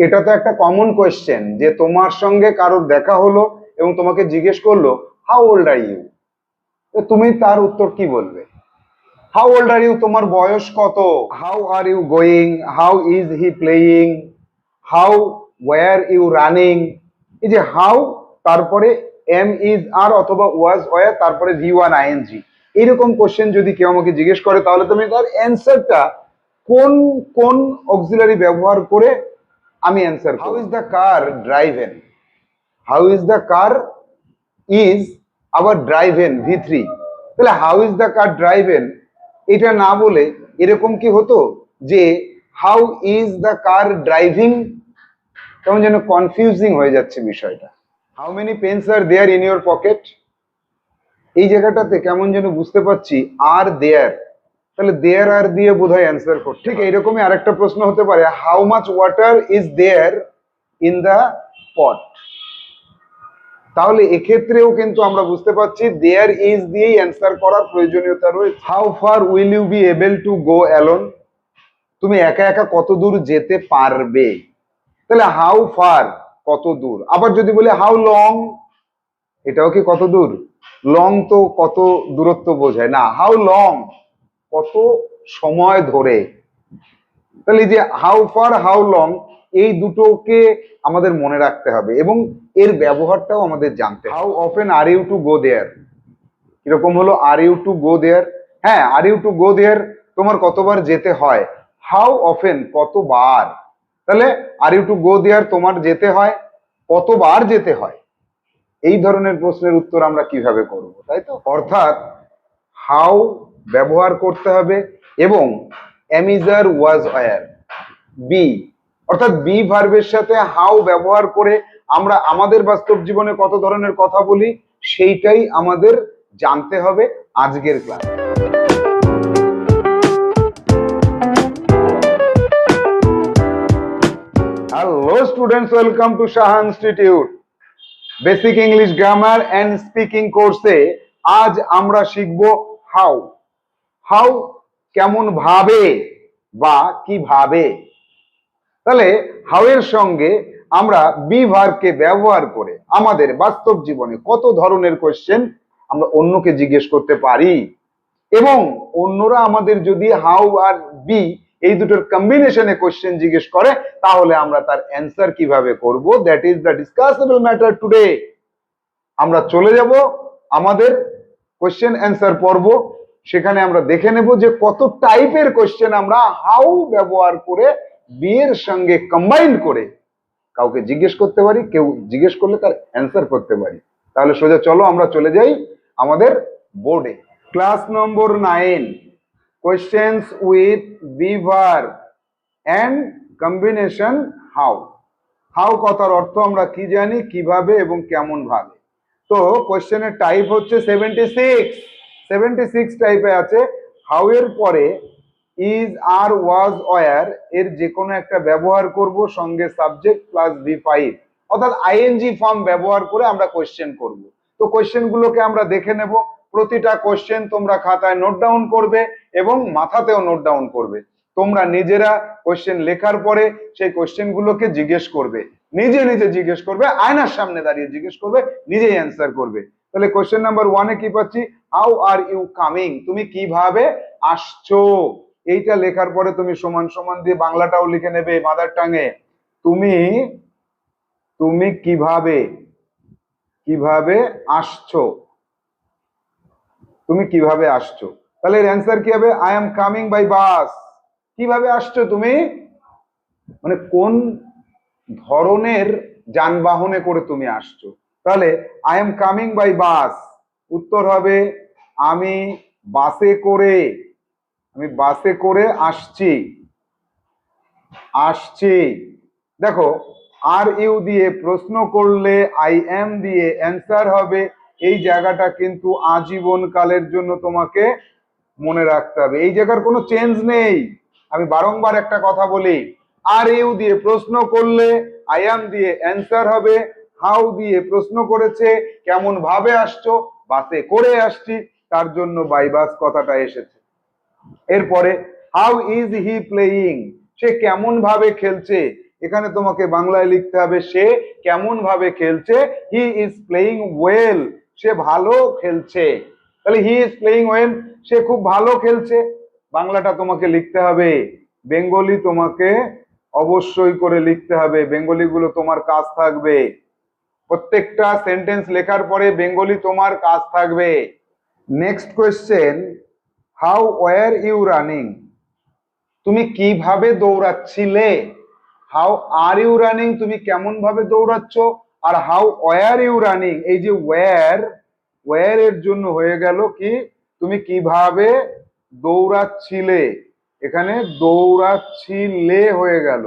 এটা তো একটা কমন কোয়েশ্চেন যে তোমার সঙ্গে কারোর দেখা হলো এবং তোমাকে জিজ্ঞেস করলো হাউ ওল্ড আর ইউ, তুমি তার উত্তর কি বলবে? হাউ ওল্ড আর ইউ, তোমার বয়স কত? How are you going, how is he playing, how were you running. এই যে হাউ, তারপরে এম ইজ আর অথবা ওয়াজ ওয়্যার, তারপরে ভি ওয়ান আইএনজি, এইরকম কোশ্চেন যদি কেউ আমাকে জিজ্ঞেস করে তাহলে তুমি তার অ্যান্সারটা কোন কোন অক্সিলারি ব্যবহার করে আমি answer. How is the car driven, how is the car is আবার ড্রাইভেন ভি3, তাহলে how is the car driven এটা না বলে এরকম কি হতো যে how is the car driving, কেমন যেন কনফিউজিং হয়ে যাচ্ছে বিষয়টা। How many pens are there in your pocket, এই জায়গাটাতে কেমন যেন বুঝতে পারছি আর দেয়ার, তাহলে দেয়ার আর দিয়ে বোধহয় অ্যান্সার কর। ঠিক এইরকমই আরেকটা প্রশ্ন হতে পারে how much water is there in the pot, তাহলে এক্ষেত্রেও কিন্তু আমরা বুঝতে পারছি দেয়ার ইজ দিয়েই অ্যান্সার করার প্রয়োজনীয়তা রয়েছে। How far will you be able to go alone, তুমি একা একা কত দূর যেতে পারবে, তাহলে হাউ ফার কত দূর। আবার যদি বলি হাউ লং, এটাও কি কত দূর, লং তো কত দূরত্ব বোঝায় না, হাউ লং কত সময় ধরে। তাহলে যে হাউ ফার হাউ লং এই দুটোকে আমাদের মনে রাখতে হবে এবং এর ব্যবহারটাও আমাদের জানতে হবে। How often are you to go there, কিরকম হলো আর ইউ টু গো দেয়ার, হ্যাঁ আর ইউ টু গো দেয়ার তোমার কতবার যেতে হয়, হাউ অফেন কতবার, তাহলে আর ইউ টু গো দেয়ার তোমার যেতে হয় কতবার যেতে হয়। এই ধরনের প্রশ্নের উত্তর আমরা কিভাবে করব, তাই তো? অর্থাৎ হাউ ব্যবহার করতে হবে এবং অ্যামিজার ওয়াজ ওয়্যার বি, অর্থাৎ বি ভার্বের সাথে হাউ ব্যবহার করে আমরা আমাদের বাস্তব জীবনে কত ধরনের কথা বলি সেইটাই আমাদের জানতে হবে আজকের class. Hello students, welcome to Saha institute basic English grammar and speaking কোর্সে আজ আমরা শিখব হাউ। হাউ কেমন ভাবে বা কিভাবে, তাহলে হাউ এর সঙ্গে আমরা বি ভার্বকে ব্যবহার করে আমাদের বাস্তব জীবনে কত ধরনের কোশ্চেন আমরা অন্যকে জিজ্ঞেস করতে পারি এবং অন্যরা আমাদের যদি হাউ আর বি এই দুটোর কম্বিনেশনে কোশ্চেন জিজ্ঞেস করে তাহলে আমরা তার অ্যান্সার কিভাবে করব, that is the discussable matter today. আমরা চলে যাব আমাদের কোশ্চেন অ্যান্সার পর্ব, সেখানে আমরা দেখে নেব যে কত টাইপের কোশ্চেন আমরা হাউ ব্যবহার করে বি এর সঙ্গে কম্বাইন করে কাউকে জিজ্ঞেস করতে পারি, কেউ জিজ্ঞেস করলে তার অ্যান্সার করতে পারি। তাহলে সোজা চলো আমরা চলে যাই আমাদের বোর্ডে। Class number 9, questions with be verb and combination how. How কথার অর্থ আমরা কি জানি, কিভাবে এবং কেমন ভাবে। তো কোয়েশ্চেনের টাইপ হচ্ছে 76 টাইপে আছে। হাউ এর পরে ইজ আর ওয়াজ ওয়্যার এর যে কোনো একটা ব্যবহার করব, সঙ্গে সাবজেক্ট প্লাস ভি5, অর্থাৎ আইএনজি ফর্ম ব্যবহার করে আমরা কোয়েশ্চেন করব। তো কোয়েশ্চেন গুলোকে আমরা দেখে নেব। প্রতিটা কোয়েশ্চেন তোমরা খাতায় নোট ডাউন করবে এবং মাথাতেও নোট ডাউন করবে। তোমরা নিজেরা কোয়েশ্চেন লেখার পরে সেই কোয়েশ্চেন গুলোকে জিজ্ঞেস করবে, নিজে নিজে জিজ্ঞেস করবে, আয়নার সামনে দাঁড়িয়ে জিজ্ঞেস করবে, নিজেই অ্যান্সার করবে। তাহলে কোয়েশ্চেন নাম্বার 1-এ কি পাচ্ছি, হাউ আর ইউ কামিং, তুমি কিভাবে আসছো। এইটা লেখার পরে তুমি সমান সমান দিয়ে বাংলাটাও লিখে নেবে মাদার টাঙে, তুমি তুমি কিভাবে কিভাবে আসছো, তুমি কিভাবে আসছো। তাহলে এর অ্যান্সার কি হবে, I am coming by bus. কিভাবে আসছো তুমি, মানে কোন ধরনের যানবাহনে করে তুমি আসছো। তাহলে I am coming by bus, উত্তর হবে আমি বাসে করে, আমি বাসে করে আসছি আসছি। দেখো আর ইউ দিয়ে প্রশ্ন করলে আই এম দিয়ে অ্যান্সার হবে, এই জায়গাটা কিন্তু আজীবন কালের জন্য তোমাকে মনে রাখতে হবে, এই জায়গার কোনো চেঞ্জ নেই। আমি বারংবার একটা কথা বলি, আর ইউ দিয়ে প্রশ্ন করলে আই এম দিয়ে অ্যান্সার হবে, হাউ দিয়ে প্রশ্ন করেছে কেমন ভাবে আসছো, বাসে করে আসছি, তার জন্য বাই বাস কথাটা এসেছে। এরপরে হাউ ইজ হি প্লেয়িং, সে কেমন ভাবে খেলছে, এখানে তোমাকে বাংলায় লিখতে হবে সে কেমন ভাবে খেলছে, হি ইজ প্লেইং ওয়েল, সে ভালো খেলছে। তাহলে হি ইজ প্লেইং ওয়েল, সে খুব ভালো খেলছে। বাংলাটা তোমাকে লিখতে হবে, বেঙ্গলি তোমাকে অবশ্যই করে লিখতে হবে, বেঙ্গলি গুলো তোমার কাজ থাকবে। প্রত্যেকটা সেন্টেন্স লেখার পরে বেঙ্গলি তোমার কাজ থাকবে। Next question, how were you running, তুমি কিভাবে দৌড়াচ্ছিলে। হাউ আর ইউ রানিং, তুমি কেমন ভাবে দৌড়াচ্ছ। আর হাউ ওয়ার ইউ রানিং, এই যে ওয়ার এর জন্য হয়ে গেল কি, তুমি কিভাবে দৌড়াচ্ছিলে, এখানে দৌড়াচ্ছিলে হয়ে গেল,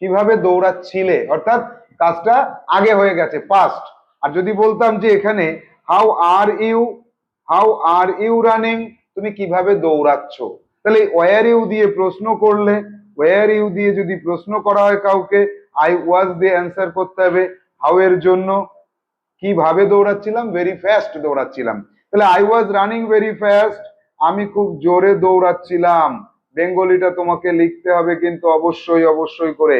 কিভাবে দৌড়াচ্ছিলে, অর্থাৎ কাজটা আগে হয়ে গেছে, পাস্ট। আর যদি বলতাম যে এখানে how are you, how are you running, তুমি কিভাবে দৌড়াচ্ছ, তাহলে ওয়ার ইউ দিয়ে প্রশ্ন করলে, ওয়ার ইউ দিয়ে যদি প্রশ্ন করা হয় কাউকে, আই ওয়াজ দিয়ে অ্যান্সার করতে হবে। হাউ এর জন্য কিভাবে দৌড়াচ্ছিলাম, ভেরি ফাস্ট দৌড়াচ্ছিলাম। তাহলে I was running very fast, আমি খুব জোরে দৌড়াচ্ছিলাম। বেঙ্গলিটা তোমাকে লিখতে হবে কিন্তু অবশ্যই অবশ্যই করে।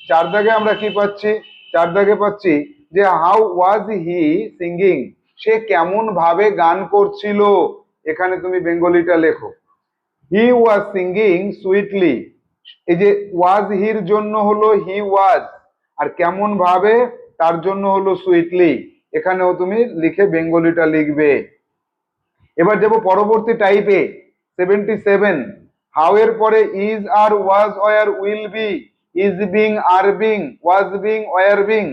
চার দাগে আমরা কি পাচ্ছি, চার দাগে পাচ্ছি যে হাউ ওয়াজ হি সিঙ্গিং, সে কেমন ভাবে গান করছিল। এখানে তুমি বেঙ্গলিটা লেখো, হি ওয়াজ সিঙ্গিং সুইটলি, এই যে ওয়াজ হির জন্য হলো হি ওয়াজ, আর কেমন ভাবে তার জন্য হলো সুইটলি, এখানেও তুমি লিখে বেঙ্গলিটা লিখবে। এবার যাবো পরবর্তী টাইপে 77, হাউ এর পরে is are was were will be, is being are being was being were being,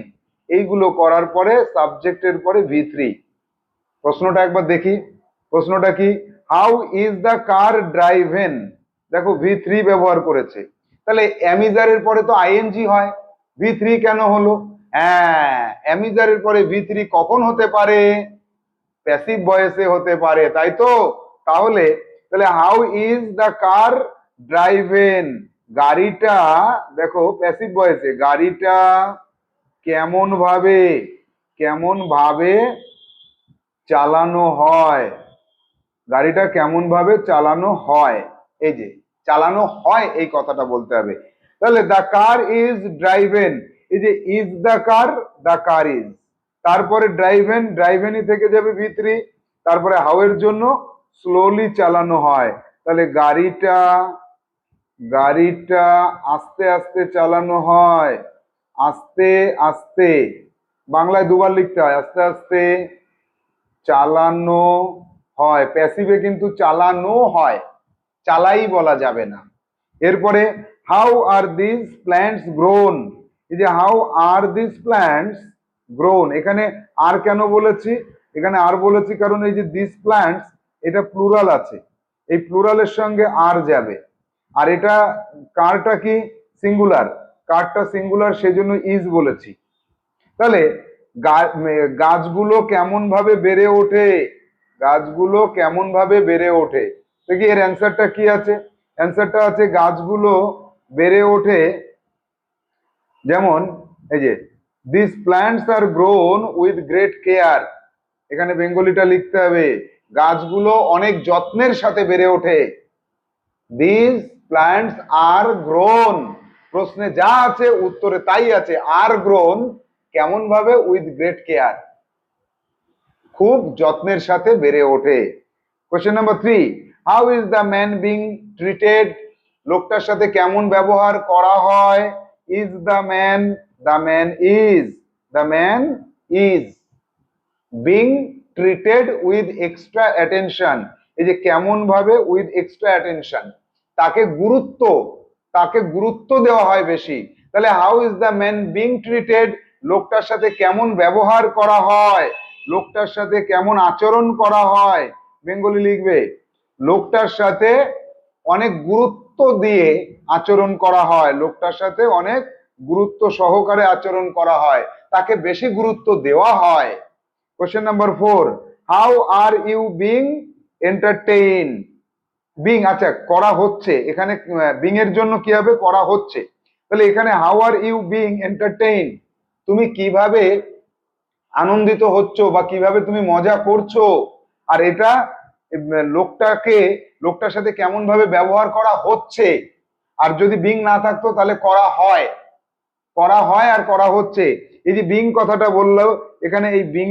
এইগুলো করার পরে সাবজেক্টের পরে V3। প্রশ্নটা একবার দেখি, প্রশ্নটা কি, how is the car driven, দেখো V3 ব্যবহার করেছে, তাহলে অ্যামিজারের পরে তো আইএনজি হয়, V3 কেন হলো, হ্যাঁ অ্যামিজারের পরে V3 কখন হতে পারে, প্যাসিভ ভয়েসে হতে পারে, তাই তো। তাহলে how is the car driven, গাড়িটা দেখো প্যাসিভ ভয়েসে, গাড়িটা কেমন ভাবে চালানো হয়, গাড়িটা কেমন ভাবে চালানো হয়, এই যে চালানো হয় এই কথাটা বলতে হবে। তাহলে দ্য কার ইজ ড্রাইভেন, এই যে ইজ দ্য কার ইজ, তারপরে ড্রাইভেনই থেকে যাবে V3, তারপরে হাউ এর জন্য স্লোলি চালানো হয়, তাহলে গাড়িটা আস্তে আস্তে চালানো হয়, আস্তে আস্তে, বাংলায় দুবার লিখতে হয়, আস্তে আস্তে চালানো হয়, প্যাসিভে কিন্তু চালানো হয়, চালাই বলা যাবে না। এরপরে how are this plants grown, এই যে how are this plants grown, এখানে আর কেন বলেছি, এখানে আর বলেছি কারণ এই যে দিস প্ল্যান্টস এটা প্লুরাল আছে, এই প্লুরালের সঙ্গে আর যাবে, আর এটা কারটা কি সিঙ্গুলার, কারটা সিঙ্গুলার সেজন্য ইজ বলেছি। তাহলে গাছগুলো কেমন ভাবে বেড়ে ওঠে, গাছগুলো কেমন ভাবে বেড়ে ওঠে, দেখি এর অ্যান্সারটা কি আছে, অ্যান্সারটা আছে গাছগুলো বেড়ে ওঠে যেমন, এই যে this plants are grown with great care, এখানে বেঙ্গলিটা লিখতে হবে গাছগুলো অনেক যত্নের সাথে বেড়ে ওঠে। দিস প্ল্যান্টস আর গ্রোন, প্রশ্নে যা আছে উত্তরে তাই আছে, আর গ্রোন কেমন ভাবে, উইথ গ্রেট কেয়ার, খুব যত্নের সাথে বেড়ে ওঠে। Question number 3, how is the man being treated, লোকটার সাথে কেমন ব্যবহার করা হয়, is the man is being treated with extra attention, এই যে কেমন ভাবে উইথ এক্সট্রা অ্যাটেনশন, তাকে গুরুত্ব দেওয়া হয় বেশি। তাহলে how is the man being treated, লোকটার সাথে কেমন ব্যবহার করা হয়, লোকটার সাথে কেমন আচরণ করা হয়, বেঙ্গলি লিখবে লোকটার সাথে অনেক গুরুত্ব দিয়ে আচরণ করা হয়, লোকটার সাথে অনেক গুরুত্ব সহকারে আচরণ করা হয়, তাকে বেশি গুরুত্ব দেওয়া হয়। Question number 4, how are you being entertain, being আচ্ছা করা হচ্ছে, এখানে বিং এর জন্য কি হবে, করা হচ্ছে, তাহলে এখানে how are you being entertain, তুমি কিভাবে আনন্দিত হচ্ছ বা কিভাবে তুমি মজা করছো, আর এটা লোকটার সাথে কেমন ভাবে ব্যবহার করা হচ্ছে, আর যদি বিং না থাকতো তাহলে করা হয়, আর করা হচ্ছে। এই যে বিং কথাটা বললো, এখানে এই বিং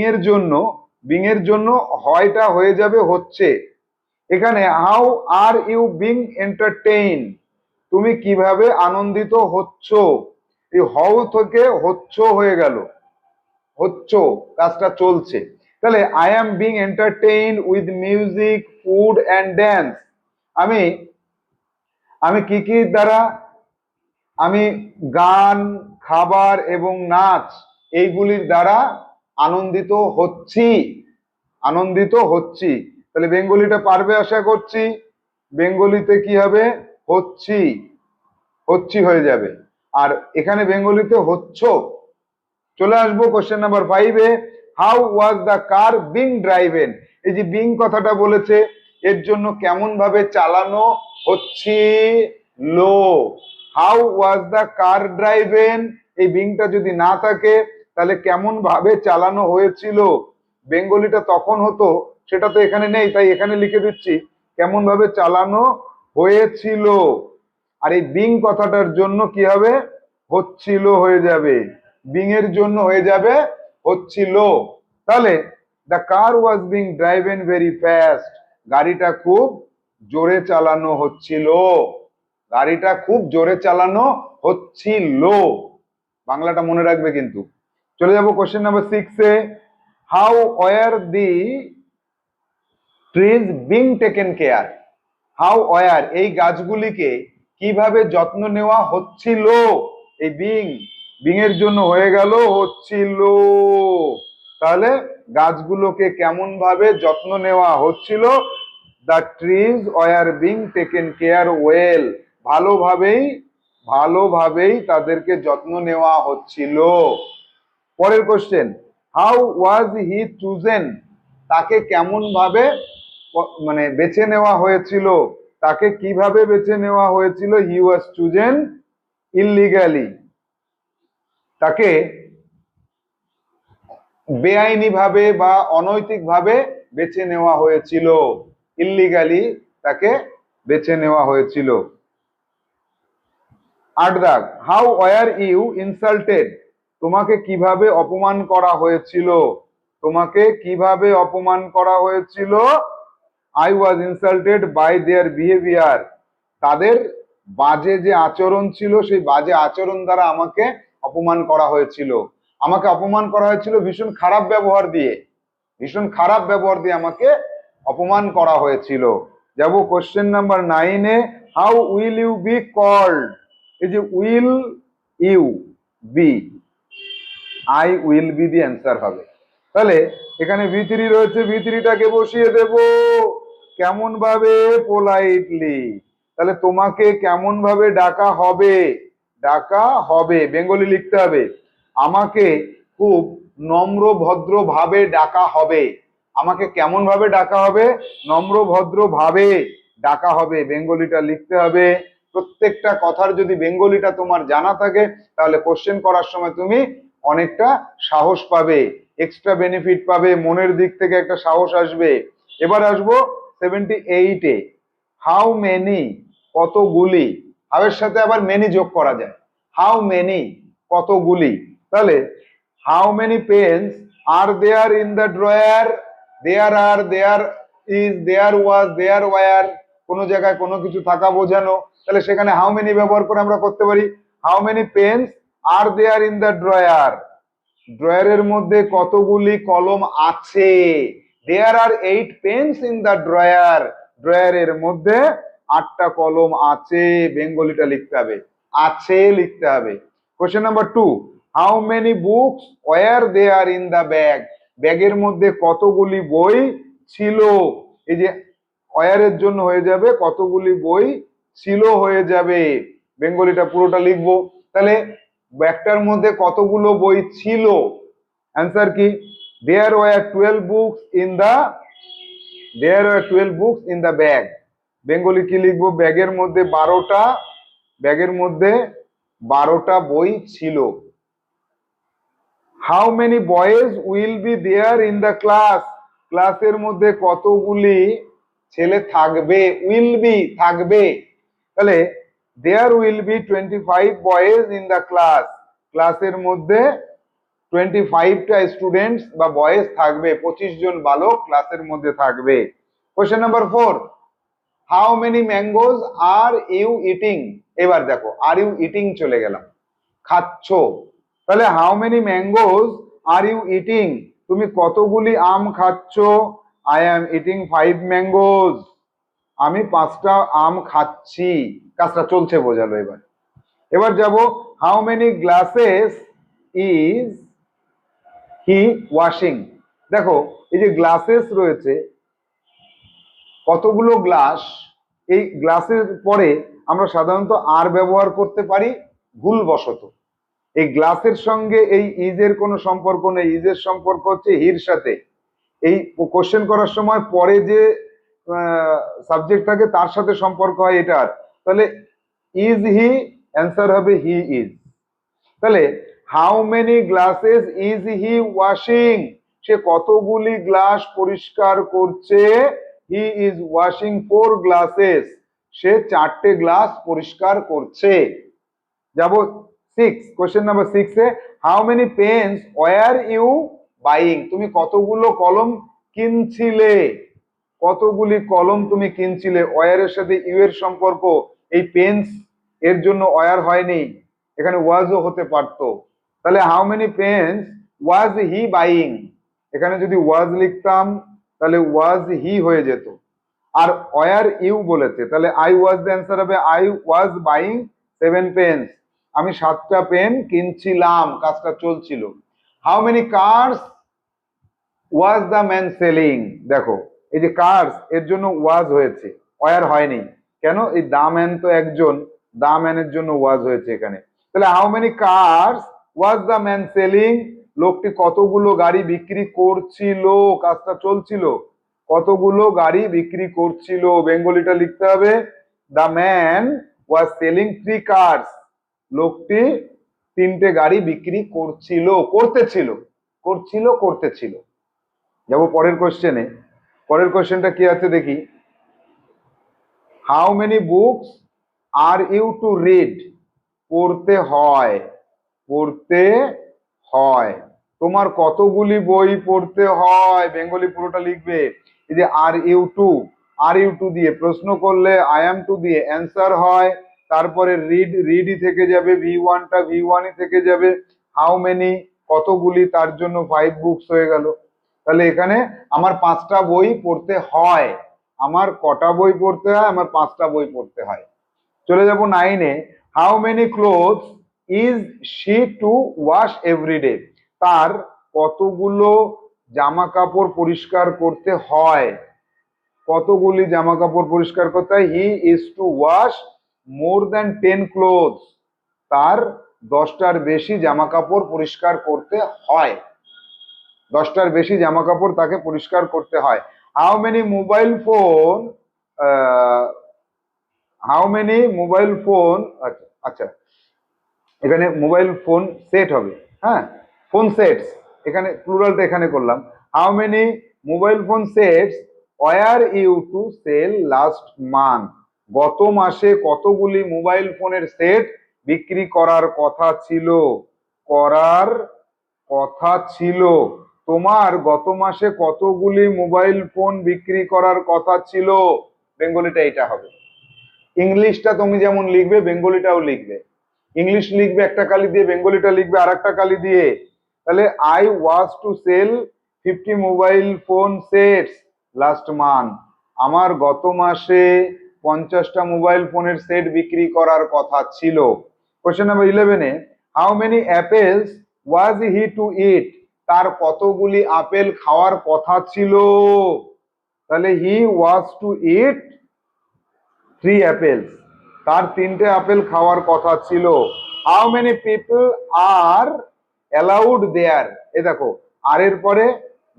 এর জন্য হয়টা হয়ে যাবে হচ্ছে। এখানে how are you being entertain, তুমি কিভাবে আনন্দিত হচ্ছ, এই হও থেকে হচ্ছ হয়ে গেল, হচ্ছ, কাজটা চলছে। তাহলে I am being entertain with music, food and dance, আমি আমি কি কি দ্বারা, আমি গান, খাবার এবং নাচ এইগুলির দ্বারা আনন্দিত হচ্ছি, আনন্দিত হচ্ছি। তাহলে বেঙ্গলিটা পারবে আশা করছি। বেঙ্গলিতে কি হবে? হচ্ছি, হচ্ছি হয়ে যাবে। আর এখানে বেঙ্গলিতে হচ্ছ। চলে আসবো কোশ্চেন নাম্বার 5-এ। How was the car being driven, এই যে বিং কথাটা বলেছে, এর জন্য কেমন ভাবে চালানো হচ্ছিল। How was the car driven, এই বিংটা যদি না থাকে তাহলে কেমন ভাবে চালানো হয়েছিল। বেঙ্গলিটা তখন হতো, সেটা তো এখানে নেই, তাই এখানে লিখে দিচ্ছি কেমন ভাবে চালানো হয়েছিল। আর এই বিং কথাটার জন্য কি হবে? হচ্ছিল হয়ে যাবে, বিং এর জন্য হয়ে যাবে হচ্ছিল। তাহলে the car was being driven very fast, গাড়িটা খুব জোরে চালানো হচ্ছিল, গাড়িটা খুব জোরে চালানো হচ্ছিল। বাংলাটা মনে রাখবে কিন্তু। চলে যাব কোশ্চেন নাম্বার 6-এ। How were the trees being taken care, how were, এই গাছগুলিকে কিভাবে যত্ন নেওয়া হচ্ছিল। এই বিং এর জন্য হয়ে গেল হচ্ছিল। তাহলে গাছগুলোকে কেমন ভাবে যত্ন নেওয়া হচ্ছিল। The trees were being taken care well, ভালোভাবেই, ভালোভাবেই তাদেরকে যত্ন নেওয়া হচ্ছিল। পরের question, how was he chosen, তাকে কেমন ভাবে মানে বেছে নেওয়া হয়েছিল, তাকে কিভাবে বেছে নেওয়া হয়েছিল। হি ওয়াজ চুজেন ইললিগালি, তাকে বেআইনি ভাবে বা অনৈতিক ভাবে বেছে নেওয়া হয়েছিল, ইললিগালি তাকে বেছে নেওয়া হয়েছিল। 8 দাগ, হাউ ওয়ার ইউ ইনসাল্টেড, তোমাকে কিভাবে অপমান করা হয়েছিল, তোমাকে কিভাবে অপমান করা হয়েছিল। I was insulted by their behaviour, তাদের বাজে যে আচরণ ছিল সেই বাজে আচরণ দ্বারা আমাকে অপমান করা হয়েছিল। আমাকে অপমান করা হয়েছিল ভীষণ খারাপ ব্যবহার দিয়ে, ভীষণ খারাপ ব্যবহার দিয়ে আমাকে অপমান করা হয়েছিল। যাব কোশ্চেন নাম্বার 9-এ। How will you be called, এই যে will you be, I will be the answer হবে। তাহলে এখানে ভি3 রয়েছে, ভি3টাকে বসিয়ে দেব কেমন ভাবে, পোলাইটলি। তাহলে তোমাকে কেমন ভাবে ডাকা হবে, ডাকা হবে, বেঙ্গলি লিখতে হবে। আমাকে খুব নম্র ভদ্র ভাবে ডাকা হবে, আমাকে কেমন ভাবে ডাকা হবে, নম্র ভদ্র ভাবে ডাকা হবে, বেঙ্গলিটা লিখতে হবে। প্রত্যেকটা কথার যদি বেঙ্গলিটা তোমার জানা থাকে তাহলে কোশ্চেন করার সময় তুমি অনেকটা সাহস পাবে, এক্সট্রা বেনিফিট পাবে, মনের দিক থেকে একটা সাহস আসবে। এবার আসবো 78-এ। হাউ মেনি, কতগুলি, হাউ এর সাথে আবার মেনি যোগ করা যায়। হাউ মেনি, কতগুলি। তাহলে how many pens are there in the drawer, there are, there is, there was, there were, কোনো জায়গায় কোনো কিছু থাকা বোঝানো, তাহলে সেখানে হাউ মেনি ব্যবহার করে আমরা করতে পারি। How many pens are there in the drawer, ড্রয়ারের মধ্যে কতগুলি কলম আছে। There are 8 pens in the drawer, ড্রয়ারের মধ্যে 8টা কলম আছে, বেঙ্গলিটা লিখতে হবে, আছে লিখতে হবে। Question number 2, how many books were there in the bag, ব্যাগের মধ্যে কতগুলি বই ছিল। এই যে ওয়ারের জন্য হয়ে যাবে কতগুলি বই ছিল হয়ে যাবে, বেঙ্গলিটা পুরোটা লিখবো। তাহলে ব্যাগটার মধ্যে কতগুলো বই ছিল, অ্যান্সার কি, there were 12 books in the, there were 12 books in the bag, Bengali কি লিখবো, ব্যাগের মধ্যে 12টা, ব্যাগের মধ্যে 12টা বই ছিল। How many boys will be there in the class, ক্লাসের মধ্যে কতগুলি ছেলে থাকবে, উইল বি থাকবে। তাহলে there will be 25 boys in the class. ক্লাসের মধ্যে 25টা স্টুডেন্টস বা বয়েজ থাকবে, 25 জন বালক ক্লাসের মধ্যে থাকবে। Question number 4, how many mangoes are you eating. এবার দেখো আর ইউ ইটিং চলে গেলাম, খাচ্ছ, তাহলে how many mangoes are you eating, তুমি কতগুলি আম খাচ্ছ। আই অ্যাম ইটিং 5 ম্যাঙ্গোজ, আমি 5টা আম খাচ্ছি, কাজটা চলছে বোঝালো। এবার এবার যাব, how many glasses is he washing. দেখো এই যে গ্লাসেস রয়েছে, কতগুলো গ্লাস, এই গ্লাসের পরে আমরা সাধারণত আর ব্যবহার করতে পারি ভুলবশত। এই গ্লাসের সঙ্গে এই ইজের কোনো সম্পর্ক নেই, ইজের সম্পর্ক হচ্ছে হির সাথে। এই কোশ্চেন করার সময় পরে যে সাবজেক্ট থাকে তার সাথে সম্পর্ক হয় এটার, তাহলে ইজ হি, অ্যান্সার হবে হি ইজ। তাহলে how many glasses is he washing, সে কতগুলি গ্লাস পরিষ্কার করছে। হি ইজ ওয়াশিং 4 গ্লাসেস, সে 4টে গ্লাস পরিষ্কার করছে। যাব 6, কোশ্চেন নাম্বার 6 এ, how many pens were you buying, তুমি কতগুলো কলম কিনছিলে। কতগুলি কলম তুমি কিনছিলে, ওয়ারের সাথে ইউ এর সম্পর্ক, এই পেন্স এর জন্য ওয়ার হয়নি, এখানে ওয়াজও হতে পারতো। তাহলে how many pens was he buying, এখানে যদি ওয়াজ লিখতাম তাহলে ওয়াজ হি হয়ে যেত, আর ওয়ার ইউ বলেছে, তাহলে আই ওয়াজ, দ্য অ্যান্সার হবে আই ওয়াজ বাইং 7 পেন্স, আমি 7টা পেন কিনছিলাম, কাজটা চলছিল। How many curse was the man selling, দেখো এই যে কার্স এর জন্য ওয়াজ হয়েছে, ওয়ার হয়নি, কেন, এই দা ম্যান তো একজন, দা ম্যানের জন্য ওয়াজ হয়েছে এখানে। তাহলে how many curse was the man selling, লোকটি কতগুলো গাড়ি বিক্রি করছিল, কাজটা চলছিল, কতগুলো গাড়ি বিক্রি করছিল, বেঙ্গলিটা লিখতে হবে, the man was selling 3 cars, লোকটি 3টে গাড়ি বিক্রি করছিল, করতেছিল, করতেছিল। যাবো পরের কোশ্চেনে, পরের কোশ্চেনটা কি আছে দেখি, how many books are you to read, পড়তে হয়, পড়তে হয়, তোমার কতগুলি বই পড়তে হয়, বেঙ্গলি পুরোটা লিখবে। এই যে আর ইউ টু দিয়ে প্রশ্ন করলে আই এম টু দিয়ে অ্যান্সার হয়, তারপরে রিডই থেকে যাবে, ভি ওয়ানই থেকে যাবে, হাউ মেনি কতগুলি, তার জন্য 5 বুকস হয়ে গেল। তাহলে এখানে আমার 5টা বই পড়তে হয়, আমার কটা বই পড়তে হয়, আমার 5টা বই পড়তে হয়। চলে যাব 9 এ, how many clothes is she to wash everyday, তার কতগুলো জামা কাপড় পরিষ্কার করতে হয়, কতগুলি জামা কাপড় পরিষ্কার করতে হয়। He is two wash more than 10 clothes, তার 10টার বেশি জামা কাপড় পরিষ্কার করতে হয়, 10টার বেশি জামা কাপড় তাকে পরিষ্কার করতে হয়। How many mobile phone, how many mobile phone, আচ্ছা এখানে মোবাইল ফোন সেট হবে, হ্যাঁ ফোন সেটস, এখানে প্লুরালটা এখানে করলাম। How many mobile phone sets were you to sell last month, গত মাসে কতগুলি মোবাইল ফোনের সেট বিক্রি করার কথা ছিল, করার কথা ছিল, তোমার গত মাসে কতগুলি মোবাইল ফোন বিক্রি করার কথা ছিল, বেঙ্গলিটা এটা হবে। ইংলিশটা তুমি যেমন লিখবে বেঙ্গলিটাও লিখবে, ইংলিশ লিখবে একটা কালি দিয়ে, বেঙ্গলিটা লিখবে আর একটা কালি দিয়ে। তাহলে I was to sell 50 mobile phone sets last month, আমার গত মাসে 50টা মোবাইল ফোনের সেট বিক্রি করার কথা ছিল। কোশ্চেন নাম্বার 11 এ, how many apples was he to eat, তার কতগুলি আপেল খাওয়ার কথা ছিল, তাহলে he was two it 3 apples, তার 3টে আপেল খাওয়ার কথা ছিল। How many people are allowed there, এ দেখো আর এর পরে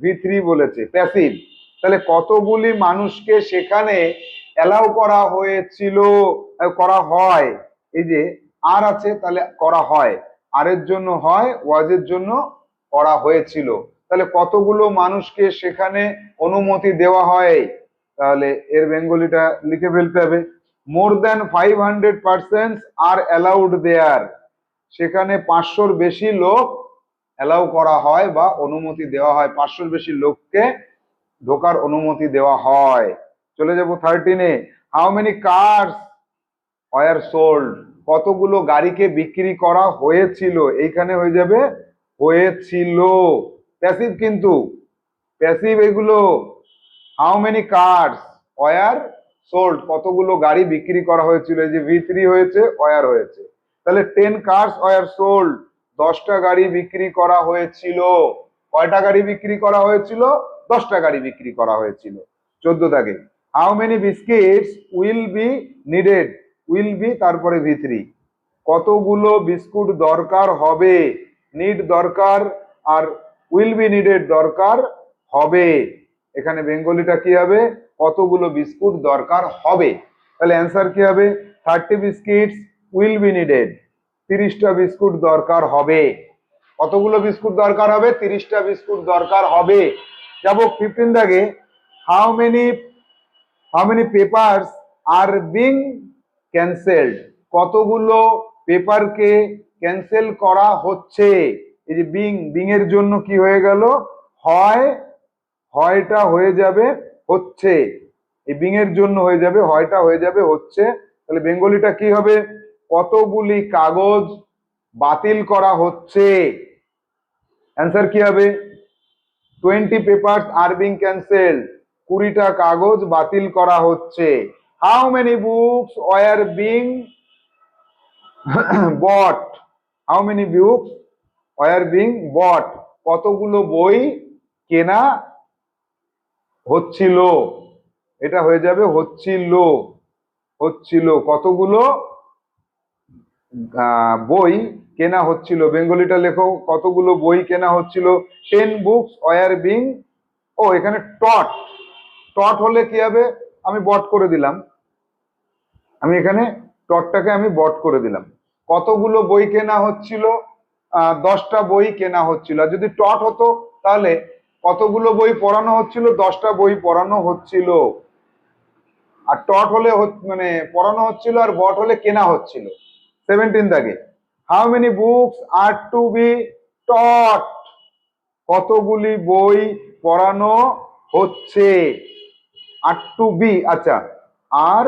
ভি3 বলেছে প্যাসিভ, তাহলে কতগুলি মানুষকে সেখানে অ্যালাউ করা হয়েছিল, করা হয়, এই যে আর আছে তাহলে করা হয়, আর এর জন্য হয়, ওয়াজের জন্য করা হয়েছিল, তাহলে কতগুলো মানুষকে সেখানে অনুমতি দেওয়া হয়, তাহলে এর বেঙ্গলিটা লিখে ফেলতে হবে। More than 500 percent are allowed there, সেখানে 500-র বেশি লোক অ্যালাউ করা হয় বা অনুমতি দেওয়া হয়, 500-র বেশি লোককে ঢোকার অনুমতি দেওয়া হয়। চলে যাব 13-এ। How many cars were sold, কতগুলো গাড়িকে বিক্রি করা হয়েছিল, এইখানে হয়ে যাবে হয়েছিল, প্যাসিভ কিন্তু, প্যাসিভ এগুলো। How many cars were sold, কতগুলো গাড়ি বিক্রি করা হয়েছিল, এই যে V3 হয়েছে, ওয়ার হয়েছে, তাহলে 10 কার্স ওয়ার সোল্ড, 10টা গাড়ি বিক্রি করা হয়েছিল। কয়টা গাড়ি বিক্রি করা হয়েছিল? 10টা গাড়ি বিক্রি করা হয়েছিল। 14 দাগে, how many biscuits will be needed, will be তারপরে V3, কতগুলো বিস্কুট দরকার হবে, নিড দরকার আর উইল বি নিডেড দরকার হবে, এখানে বেঙ্গলিটা কি হবে, কতগুলো বিস্কুট দরকার হবে, তাহলে অ্যান্সার কি হবে 30 বিস্কিটস উইল বি নিডেড, 30টা বিস্কুট দরকার হবে। কতগুলো বিস্কুট দরকার হবে? 30টা বিস্কুট দরকার হবে। যাব 15 দাগে, how many papers are being cancelled, কতগুলো পেপারকে ক্যান্সেল করা হচ্ছে, এই যে বিং এর জন্য কি হয়ে গেল, হয়টা হয়ে যাবে হচ্ছে, এই বিং এর জন্য হয়ে যাবে হয়টা হয়ে যাবে হচ্ছে, তাহলে বেঙ্গলিটা কি হবে, কতগুলি কাগজ বাতিল করা হচ্ছে, অ্যান্সার কি হবে 20 পেপারস আর বিং ক্যান্সেলড, 20টা কাগজ বাতিল করা হচ্ছে। How many books were being bought, how many books were being bought, কতগুলো বই কেনা হচ্ছিল, এটা হয়ে যাবে হচ্ছিল, কতগুলো বই কেনা হচ্ছিল, বেঙ্গলিটা লেখো, কতগুলো বই কেনা হচ্ছিল, 10 বুকস ওয়ার বিং, ও এখানে টট হলে কি হবে, আমি বট করে দিলাম, আমি এখানে টটটাকে আমি বট করে দিলাম, কতগুলো বই কেনা হচ্ছিল, 10টা বই কেনা হচ্ছিল, আর যদি টট হতো তাহলে কতগুলো বই পড়ানো হচ্ছিল, 10টা বই পড়ানো হচ্ছিল, আর টট হলে মানে পড়ানো হচ্ছিল, আর বট হলে কেনা হচ্ছিল। 17 দাগে, how many books are to be taught, কতগুলি বই পড়ানো হচ্ছে, আর টু বি, আচ্ছা আর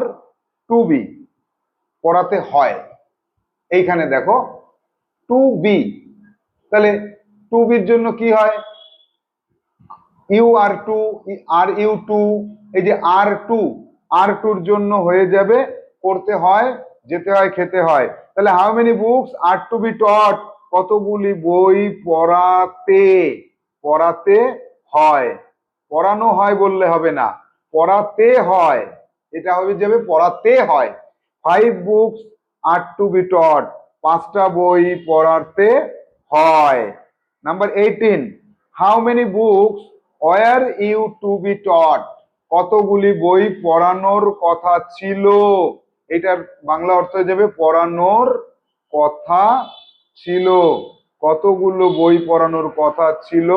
টু বি পড়াতে হয়, এইখানে দেখো টু বি, তাহলে টু বির জন্য কি হয়, you are to, are you to, এই যে আর টুর জন্য হয়ে যাবে পড়তে হয়, যেতে হয়, খেতে হয়, তাহলে how many books are to be taught, কতগুলি বই পড়াতে হয়, পড়ানো হয় বললে হবে না, পড়াতে হয়, এটা হবে যাবে পড়াতে হয়। 5 books are to be taught, 5টা বই পড়াতে হয়। Number 18, how many books were you to be taught, কতগুলি বই পড়ানোর কথা ছিল, এটার বাংলা অর্থ হয়ে যাবে পড়ানোর কথা ছিল, কতগুলো বই পড়ানোর কথা ছিল,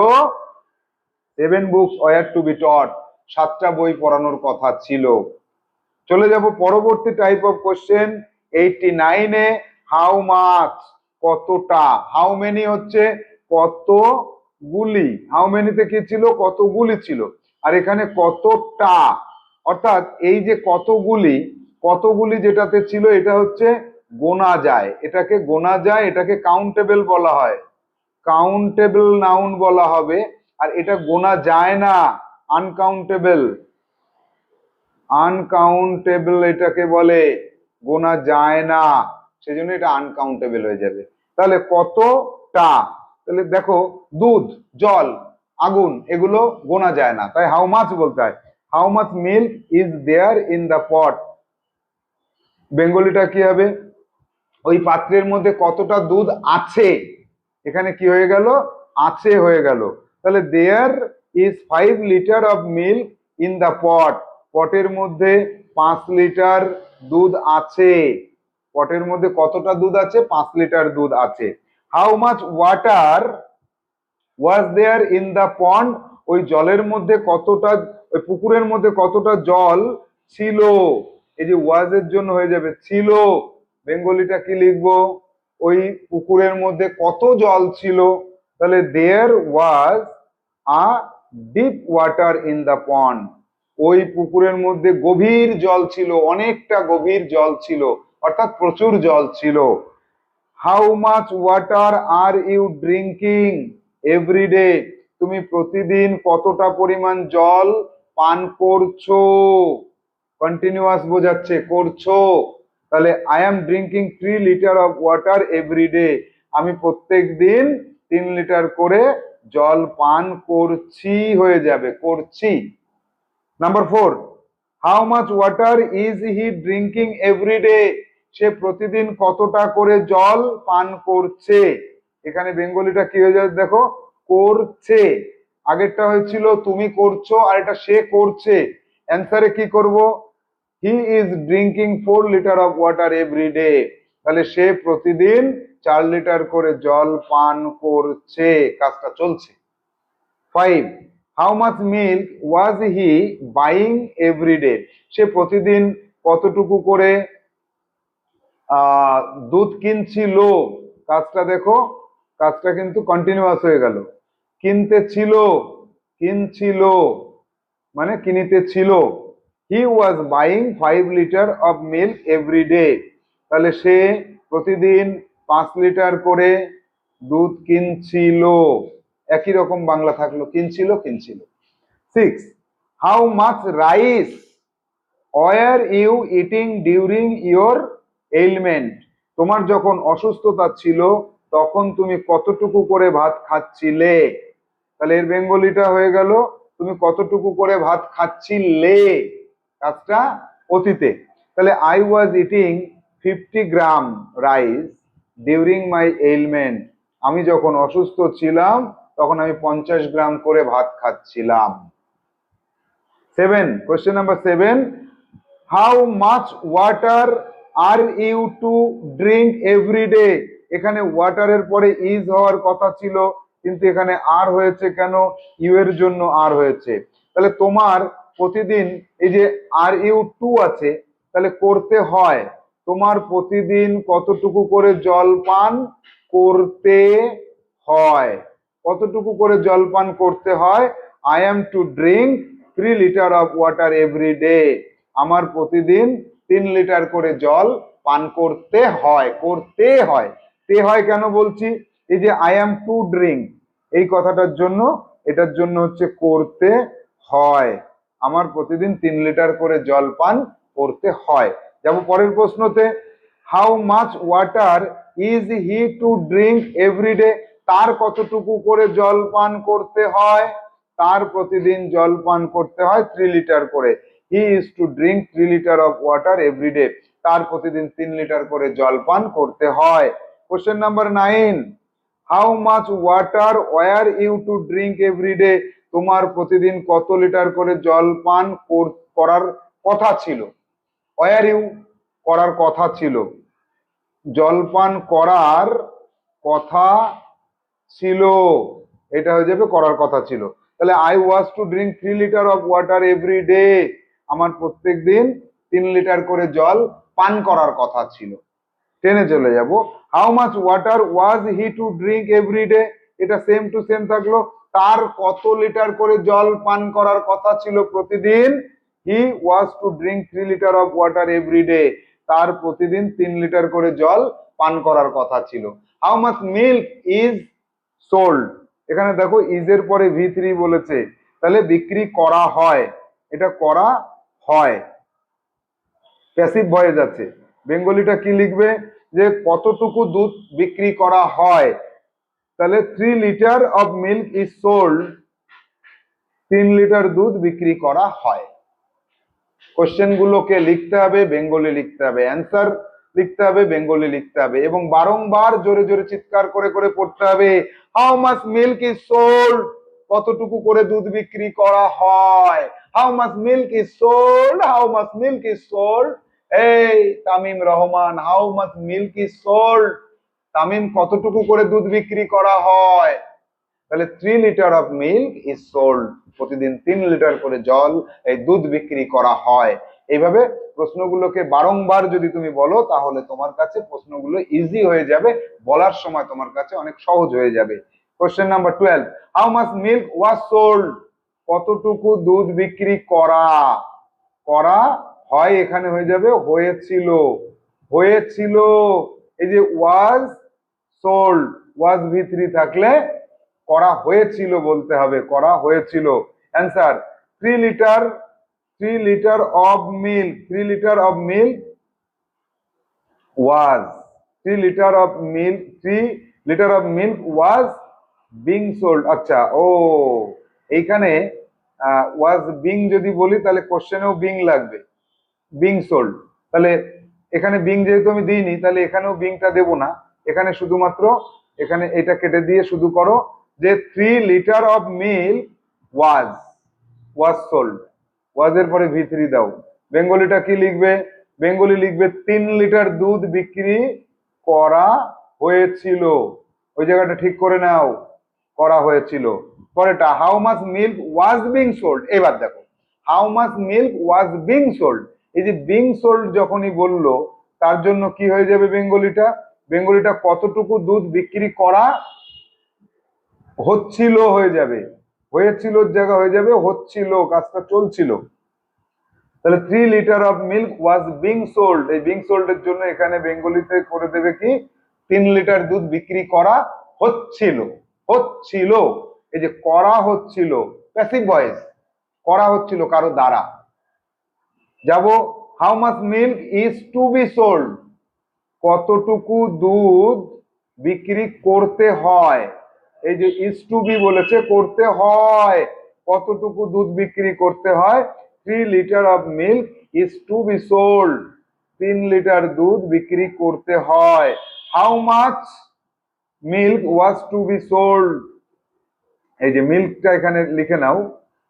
7 books were to be taught, 7টা বই পড়ানোর কথা ছিল। চলে যাব পরবর্তী টাইপ অফ কোশ্চেন 89-এ, হাউ মাচ, কতটা, হাউ মেনি হচ্ছে কতগুলি, হাউ মেনিতে কি ছিল, কতগুলি ছিল, আর এখানে কতটা, অর্থাৎ এই যে কতগুলি যেটাতে ছিল এটা হচ্ছে গোনা যায়, এটাকে গোনা যায়, এটাকে কাউন্টেবল বলা হয়, কাউন্টেবল নাউন বলা হবে, আর এটা গোনা যায় না, আনকাউন্টেবল এটাকে বলে, গোনা যায় না, সেজন্য এটা আনকাউন্টেবল হয়ে যাবে। তাহলে কতটা, তাহলে দেখো দুধ, জল, আগুন, এগুলো গোনা যায় না, তাই হাউ মাচ বলতে হয়, how much milk is there in the pot, বেঙ্গলিটা কি হবে, ওই পাত্রের মধ্যে কতটা দুধ আছে, এখানে কি হয়ে গেল, আছে হয়ে গেল, তাহলে there is 5 litre of milk in the pot, পটের মধ্যে 5 লিটার দুধ আছে, পটের মধ্যে কতটা দুধ আছে, 5 লিটার দুধ আছে। How much water was there in the pond, ওই জলের মধ্যে কতটা, ওই পুকুরের মধ্যে কতটা জল ছিল, এই যে ওয়াজ এর জন্য হয়ে যাবে ছিল, বেঙ্গলিটা কি লিখবো, ওই পুকুরের মধ্যে কত জল ছিল, তাহলে there was a deep water in the pond, ওই পুকুরের মধ্যে গভীর জল ছিল, অনেকটা গভীর জল ছিল, অর্থাৎ প্রচুর জল ছিল। How much water are you drinking everyday, তুমি প্রতিদিন কতটা পরিমাণ জল পান করছো, কন্টিনিউয়াস বোঝাচ্ছে করছো, তাহলে I am drinking 3 litre of water everyday, আমি প্রত্যেক দিন 3 লিটার করে জল পান করছি হয়ে যাবে, করছি। Number 4, how much water is he drinking everyday, সে প্রতিদিন কতটা করে জল পান করছে, এখানে বেঙ্গলিটা কি হয়ে যাচ্ছে দেখো, করছে, আগেরটা হয়েছিল তুমি করছো আর এটা সে করছে, অ্যান্সারে কি করব, he is drinking 4 litre of water everyday, তাহলে সে প্রতিদিন 4 লিটার করে জল পান করছে, কাজটা চলছে। 5, how much milk was he buying everyday, সে প্রতিদিন কতটুকু করে দুধ কিনছিল, কাজটা দেখো, কাজটা কিন্তু কন্টিনিউয়াস হয়ে গেল, কিনতে ছিল, কিনছিল মানে কিনিতে ছিল, he was buying 5 litre of milk everyday, তাহলে সে প্রতিদিন 5 লিটার করে দুধ কিনছিল, একই রকম বাংলা থাকলো, কিনছিল কিনছিল। 6, how much rice were you eating during your ailment, তোমার যখন অসুস্থতা ছিল তখন তুমি কতটুকু করে ভাত খাচ্ছিলে, তাহলে এর বেঙ্গলিটা হয়ে গেল তুমি কতটুকু করে ভাত খাচ্ছিলে, কাজটা অতীতে, তাহলে I was eating 50 gram rice during my element, আমি যখন অসুস্থ ছিলাম তখন আমি 50 গ্রাম করে ভাত খাচ্ছিলাম। 7, question number 7, how much water are you to drink everyday, এখানে ওয়াটারের পরে ইজ হওয়ার কথা ছিল কিন্তু এখানে আর হয়েছে কেন, ইউ এর জন্য আর হয়েছে, তাহলে তোমার প্রতিদিন এই যে আর ইউ টু আছে, তাহলে করতে হয়, তোমার প্রতিদিন কতটুকু করে জল পান করতে হয়, কতটুকু করে জল পান করতে হয়, I am two drink 3 litre of water every day, আমার প্রতিদিন 3 লিটার করে জল পান করতে হয়, করতে হয়, তে হয় কেন বলছি, এই যে আই এম টু ড্রিঙ্ক এই কথাটার জন্য, এটার জন্য হচ্ছে করতে হয়, আমার প্রতিদিন 3 লিটার করে জল পান করতে হয়। যাব পরের প্রশ্নতে, how much water is he to drink everyday, তার কতটুকু করে জল পান করতে হয়, তার প্রতিদিন জল পান করতে হয় 3 লিটার করে, he is to drink 3 litre of water every day, তার প্রতিদিন 3 লিটার করে জল পান করতে হয়। Question number 9, how much water were you to drink every day, তোমার প্রতিদিন কত লিটার করে জল পান করার কথা ছিল, ওয়ার ইউ করার কথা ছিল, জলপান করার কথা ছিল, এটা হয়ে যাবে করার কথা ছিল, তাহলে I was to drink 3 litre of water every day, আমার প্রত্যেক দিন 3 লিটার করে জল পান করার কথা ছিল। টেনে চলে যাব, how much water was he to drink every day, এটা সেম টু সেম থাকলো, তার কত লিটার করে জল পান করার কথা ছিল প্রতিদিন, he was to drink 3 litre of water every day, তার প্রতিদিন 3 লিটার করে জল পান করার কথা ছিল। How much milk is sold, এখানে দেখো ইজ এর পরে V3 বলেছে, তাহলে বিক্রি করা হয়, এটা করা হয়, প্যাসিভ ভয়েস আছে, বেঙ্গলিটা কি লিখবে, যে কতটুকু দুধ বিক্রি করা হয়, তাহলে 3 litre of milk is sold, 3 litre দুধ বিক্রি করা হয়। কোশ্চেন গুলোকে লিখতে হবে, বেঙ্গলি লিখতে হবে, অ্যান্সার লিখতে হবে, বেঙ্গলি লিখতে হবে, এবং বারংবার জোরে জোরে চিৎকার করে করে পড়তে হবে, how much milk is sold, কতটুকু করে দুধ বিক্রি করা হয়, how much milk is sold, how much milk is sold, এই Tamim Rahman, how much milk is sold, Tamim কতটুকু করে দুধ বিক্রি করা হয়, তাহলে 3 litre of milk is sold, প্রতিদিন 3 লিটার করে জল এই দুধ বিক্রি করা হয়। এইভাবে প্রশ্নগুলোকে বারংবার যদি তুমি বলো তাহলে তোমার কাছে প্রশ্নগুলো ইজি হয়ে যাবে, বলার সময় তোমার কাছে অনেক সহজ হয়ে যাবে। Question number 12, how much milk was sold, কতটুকু দুধ বিক্রি করা, করা হয় এখানে হয়ে যাবে হয়েছিল, হয়েছিল। এই যে ওয়াজ সোল্ড, ওয়াজ ভি3 থাকলে করা হয়েছিল বলতে হবে, করা হয়েছিল। Answer 3 litre, 3 litre of milk, 3 litre of milk was, 3 litre of milk, 3 litre of milk was being sold. আচ্ছা, ও এইখানে ওয়াজ বিং যদি বলি তাহলে কোশ্চেনেও বিং লাগবে, বিং সোল্ড। তাহলে এখানে বিং যেহেতু আমি দিইনি তাহলে এখানেও বিংটা দেব না, এখানে শুধুমাত্র এখানে এটা কেটে দিয়ে শুধু করো যে 3 litre of milk was, was sold, ওয়াজের পরে ভি3 দাও। বেঙ্গলিটা কি লিখবে? বেঙ্গলি লিখবে 3 লিটার দুধ বিক্রি করা হয়েছিল, ওই জায়গাটা ঠিক করে নাও, করা হয়েছিল। পরেরটা how much milk was being sold. এবার দেখো how much milk was being sold, এই যে বিং সোল্ড যখনই বললো তার জন্য কি হয়ে যাবে বেঙ্গলিটা? বেঙ্গলিটা কতটুকু দুধ বিক্রি করা হচ্ছিল হয়ে যাবে, হয়েছিল জায়গা হয়ে যাবে হচ্ছিল, কাজটা চলছিল। তাহলে 3 litre of milk was being sold, এই বিং সোল্ড এর জন্য এখানে বেঙ্গলিতে করে দেবে কি 3 লিটার দুধ বিক্রি করা হচ্ছিল, হচ্ছিল। এই যে করা হচ্ছিল প্যাসিভ ভয়েস, করা হচ্ছিল কারো দ্বারা। যাব how much milk is to be sold, কতটুকু দুধ বিক্রি করতে হয়, এই যে ইজ টু বি বলেছে করতে হয়, কতটুকু দুধ বিক্রি করতে হয়? 3 litre of milk is to be sold, 3 litre দুধ বিক্রি করতে হয়। How much milk was to be sold, এই যে মিল্কটা এখানে লিখে নাও,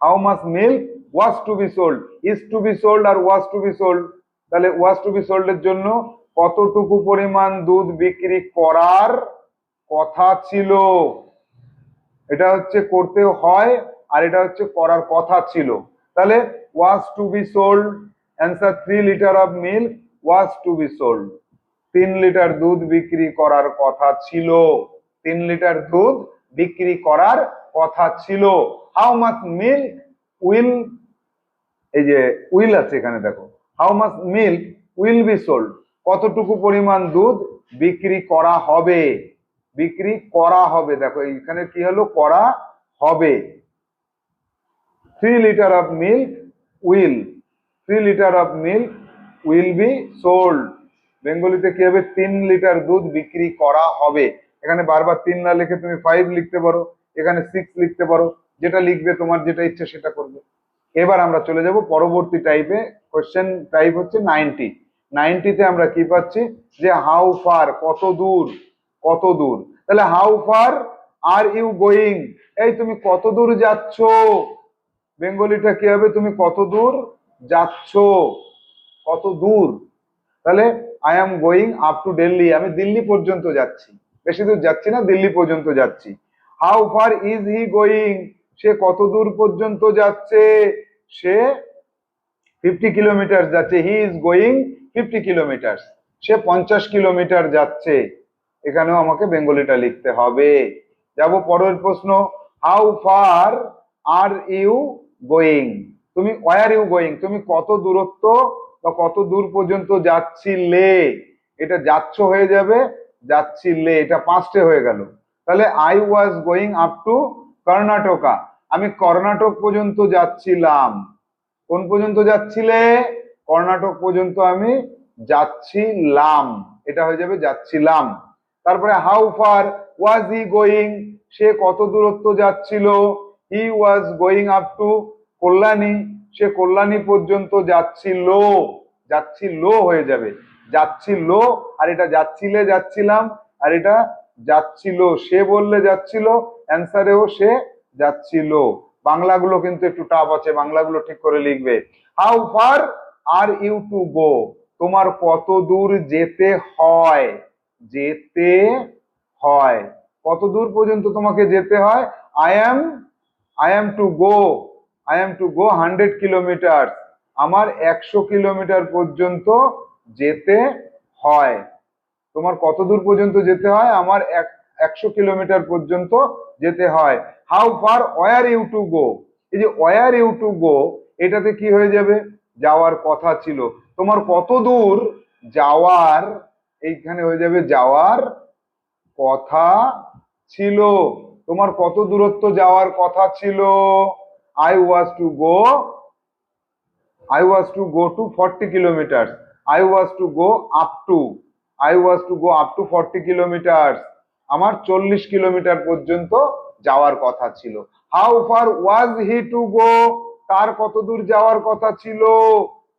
how much milk was to be sold, is to be sold আর ওয়াজ টু বি সোল্ড, তাহলে ওয়াজ টু বি সোল্ড এর জন্য কতটুকু পরিমাণ দুধ বিক্রি করার কথা ছিল, এটা হচ্ছে করতে হয় আর এটা হচ্ছে করার কথা ছিল। তাহলে was to be sold, answer 3 litre of milk was to be sold, 3 litre দুধ বিক্রি করার কথা ছিল, 3 লিটার দুধ বিক্রি করার কথা ছিল। হাউ মাচ মিল্ক উইল, এই যে উইল আছে এখানে দেখো, how much milk will be sold, কতটুকু পরিমাণ দুধ বিক্রি করা হবে, বিক্রি করা হবে, দেখো এখানে কি হলো করা হবে। 3 litre of milk will, 3 litre of milk will be sold, বেঙ্গলিতে কি হবে 3 লিটার দুধ বিক্রি করা হবে। এখানে বারবার 3 না লিখে তুমি 5 লিখতে পারো, এখানে 6 লিখতে পারো, যেটা লিখবে তোমার যেটা ইচ্ছে সেটা করবে। এবার আমরা চলে যাব পরবর্তী টাইপে, কোশ্চেন টাইপ হচ্ছে 90। 90তে আমরা কি পাচ্ছি যে হাউ ফার, কত দূর, কত দূর। তাহলে how far are you going, এই তুমি কত দূর যাচ্ছ, বেঙ্গলিটা কি হবে তুমি কত দূর যাচ্ছ, কত দূর। তাহলে I am going up two Delhi, আমি দিল্লি পর্যন্ত যাচ্ছি, বেশি দূর যাচ্ছি না, দিল্লি পর্যন্ত যাচ্ছি। How far is he going, সে কত দূর পর্যন্ত যাচ্ছে, সে 50 কিলোমিটার যাচ্ছে, হি ইজ গোয়িং 50 কিলোমিটার, সে 50 কিলোমিটার যাচ্ছে। এখানেও আমাকে বেঙ্গলিটা লিখতে হবে। যাব পরের প্রশ্ন, how far are you going, তুমি ওয়ার ইউ গোয়িং, তুমি কত দূরত্ব বা কত দূর পর্যন্ত যাচ্ছিলে, এটা যাচ্ছ হয়ে যাবে, যাচ্ছিলে, এটা পাঁচটে হয়ে গেল। তাহলে I was going up two Karnataka, আমি কর্ণাটক পর্যন্ত যাচ্ছিলাম, কোন পর্যন্ত যাচ্ছিলে, কর্ণাটক পর্যন্ত আমি যাচ্ছিলাম, এটা হয়ে যাবে যাচ্ছিলাম। তারপরে how far was he going, সে কত দূরত্ব যাচ্ছিল, he was going up to Kalyani, সে কল্যাণী পর্যন্ত যাচ্ছিল, যাচ্ছিল হয়ে যাবে, যাচ্ছিল, আর এটা যাচ্ছিলে যাচ্ছিলাম, আর এটা যাচ্ছিল, সে বললে যাচ্ছিল, অ্যান্সারেও সে যাচ্ছিল। বাংলাগুলো কিন্তু একটু টাফ আছে, বাংলাগুলো ঠিক করে লিখবে। How far are you to go, তোমার কত দূর যেতে হয়, যেতে হয়, কত দূর পর্যন্ত তোমাকে যেতে হয়, I am to go, I am to go 100 kilometre, আমার 100 কিলোমিটার পর্যন্ত যেতে হয়। তোমার কত দূর পর্যন্ত যেতে হয়? আমার 100 কিলোমিটার পর্যন্ত যেতে হয়। How far were you to go, এই যে ওয়ার ইউ টু গো, এটাতে কি হয়ে যাবে? যাওয়ার কথা ছিল। তোমার কত দূর যাওয়ার, এইখানে হয়ে যাবে যাওয়ার কথা ছিল। তোমার কত দূরত্ব যাওয়ার কথা ছিল? I was to go, I was to go to 40 kilometers. I was to go up to, I was to go up to 40 kilometers. আমার 40 কিলোমিটার পর্যন্ত যাওয়ার কথা ছিল। How far was he to go? তার কত দূর যাওয়ার কথা ছিল?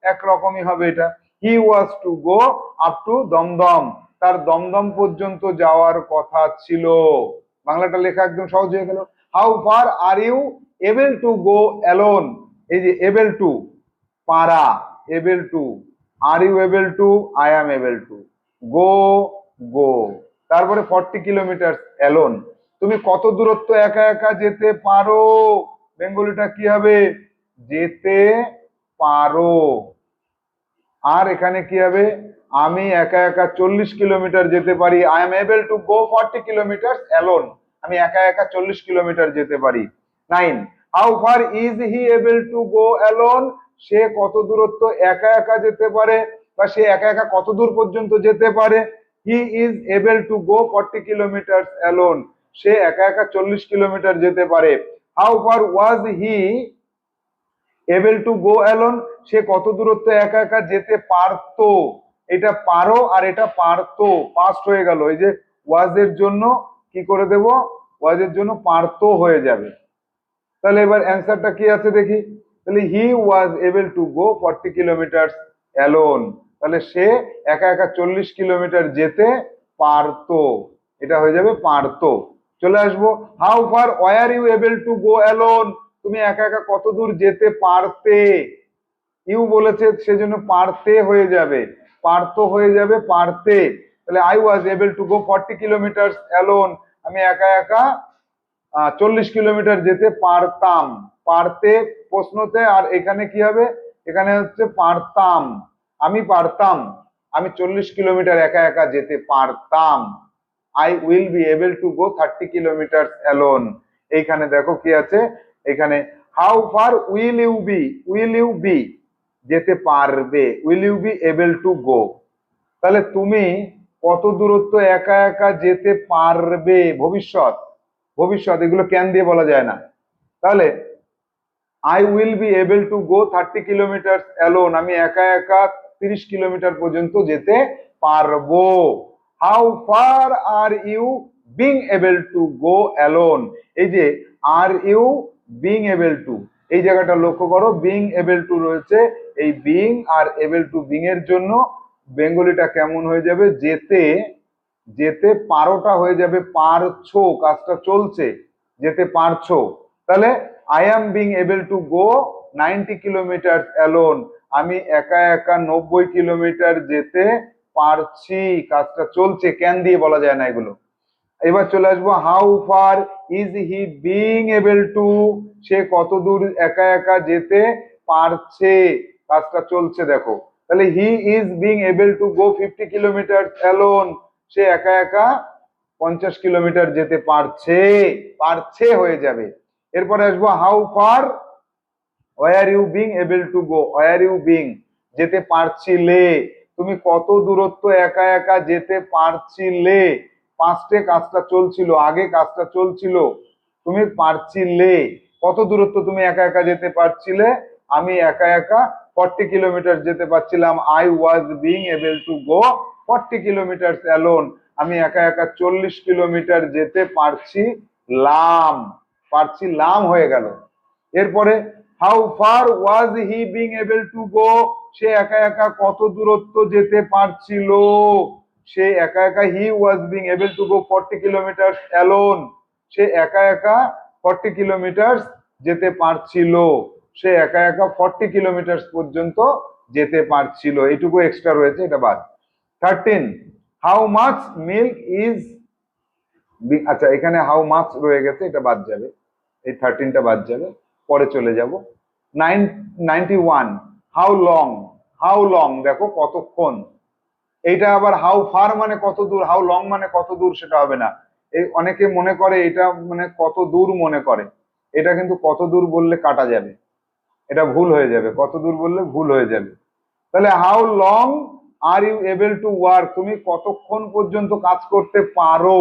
একরকমই হবে এটা। He was to go up to Dumdum, তার দমদম পর্যন্ত যাওয়ার কথা ছিল। বাংলাটা লেখা একদম সহজ হয়ে গেল। How far are you able to go alone? এই যে able to, পারা, able to, are you able to, I am able to, go, go। তারপরে 40 কিলোমিটার অ্যালোন, তুমি কত দূরত্ব একা একা যেতে পারো? বেঙ্গলিটা কি হবে? যেতে পারো। আর এখানে কি হবে? আমি একা একা 40 কিলোমিটার যেতে পারি। I am able to go 40 kilometre alone, আমি একা একা 40 কিলোমিটার যেতে পারি। 9, how far is he able to go alone? সে কত দূরত্ব একা একা যেতে পারে, বা সে একা একা কত দূর পর্যন্ত যেতে পারে? He is able to go 40 kilometre alone, সে একা একা 40 কিলোমিটার যেতে পারে। How far was he able to go alone? সে কত দূরত্ব একা একা যেতে পারতো। এটা পারো আর এটা পারতো, পাস্ট হয়ে গেল। এই যে ওয়াজ এর জন্য কি করে দেব? ওয়াজ এর জন্য পারতো হয়ে যাবে। তাহলে এবার অ্যান্সারটা কি আছে দেখি। তাহলে he was able to go 40 kilometre alone, তাহলে সে একা একা 40 কিলোমিটার যেতে পারতো, এটা হয়ে যাবে পারতো। চলে আসবো, how far were you able to go alone? তুমি একা একা কত দূর যেতে পারতে। ইউ বলেছে সেজন্য পারতে হয়ে যাবে, পারতো হয়ে যাবে পারতে। তাহলে I was able to go 40 kilometre alone, আমি একা একা 40 কিলোমিটার যেতে পারতাম। পারতে প্রশ্নতে, আর এখানে কি হবে? এখানে হচ্ছে পারতাম, আমি পারতাম, আমি 40 কিলোমিটার একা একা যেতে পারতাম। I will be able to go 30 kilometre alone. এইখানে দেখো কি আছে, এখানে how far will you be, will you be যেতে পারবে, will you be able to go. তাহলে তুমি কত দূরত্ব একা একা যেতে পারবে, ভবিষ্যৎ, ভবিষ্যৎ, এগুলো ক্যান দিয়ে বলা যায় না। তাহলে I will be able to go 30 kilometre alone, আমি একা একা 30 কিলোমিটার পর্যন্ত যেতে পারবো। How far are you being able to go alone? এই যে are you being able to, এই জায়গাটা লক্ষ্য করো, বিং এবল টু রয়েছে, এই being are able to, being এর জন্য বেঙ্গলিটা কেমন হয়ে যাবে? যেতে, যেতে পারোটা হয়ে যাবে পারছো, কাজটা চলছে, যেতে পারছো। তাহলে I am being able to go 90 kilometre alone, আমি একা একা 90 কিলোমিটার যেতে পারছি, কাজটা চলছে, ক্যান দিয়ে বলা যায় না এগুলো। এবার চলে আসবো, how far is he being able to? সে কত দূর একা একা যেতে পারছে, কাজটা চলছে দেখো। তাহলে he is being able to go 50 kilometre alone, সে একা একা 50 কিলোমিটার যেতে পারছে, পারছে হয়ে যাবে। এরপরে আসবো, how far were you being able to go, were you being যেতে পারছিলে, তুমি কত দূরত্ব একা একা যেতে পারছিলে, পাঁচটে কাজটা চলছিল, আগে কাজটা চলছিল, তুমি পারছিলে, কত দূরত্ব তুমি একা একা যেতে পারছিলে? আমি একা একা 40 কিলোমিটার যেতে পারছিলাম। I was being able to go 40 kilometre alone, আমি একা একা 40 কিলোমিটার যেতে পারছিলাম, পারছিলাম হয়ে গেল। এরপরে how far was he being able to go? সে একা একা কত দূরত্ব যেতে পারছিল? সে একা একা, he was being able to go 40 kilometre alone, সে একা একা 40 কিলোমিটার যেতে পারছিল, সে একা একা 40 কিলোমিটার পর্যন্ত যেতে পারছিল, এইটুকু এক্সট্রা রয়েছে, এটা বাদ। 13, হাউ মাচ মিল্ক ইজ, আচ্ছা এখানে হাউ মাচ রয়ে গেছে, এটা বাদ যাবে, এই 13টা বাদ যাবে, পরে চলে যাব। 91, হাউ লং দেখো কতক্ষণ। এইটা আবার হাউ ফার মানে কত দূর, হাউ লং মানে কত দূর সেটা হবে না। এই অনেকে মনে করে এটা মানে কত দূর মনে করে, এটা কিন্তু কত দূর বললে কাটা যাবে, এটা ভুল হয়ে যাবে, কত দূর বললে ভুল হয়ে যাবে। তাহলে how long are you able to work, তুমি কতক্ষণ পর্যন্ত কাজ করতে পারো,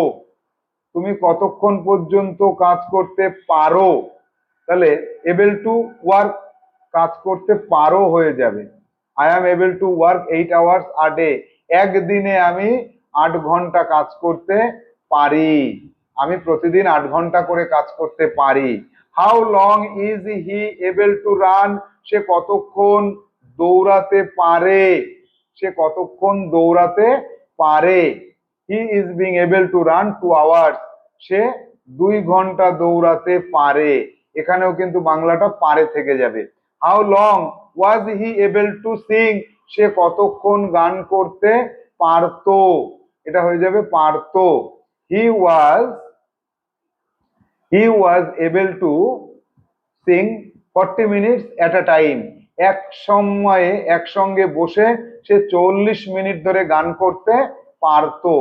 তুমি কতক্ষণ পর্যন্ত কাজ করতে পারো। তাহলে এবল টু ওয়ার্ক কাজ করতে পারো হয়ে যাবে। I am able to work 8 hours a day, একদিনে আমি 8 ঘন্টা কাজ করতে পারি, আমি প্রতিদিন 8 ঘন্টা করে কাজ করতে পারি। How long is he able to run, সে কতক্ষণ দৌড়াতে পারে, সে কতক্ষণ দৌড়াতে পারে। He is being able to run 2 hours, সে 2 ঘন্টা দৌড়াতে পারে, এখানেও কিন্তু বাংলাটা পারে থেকে যাবে। How long was he able to sing, সে কতক্ষণ গান করতে পারতো, এটা হয়ে যাবে পারতো। He was able to sing 40 minutes at a time, এক সময়ে একসঙ্গে বসে সে 40 মিনিট ধরে গান করতে পারতো,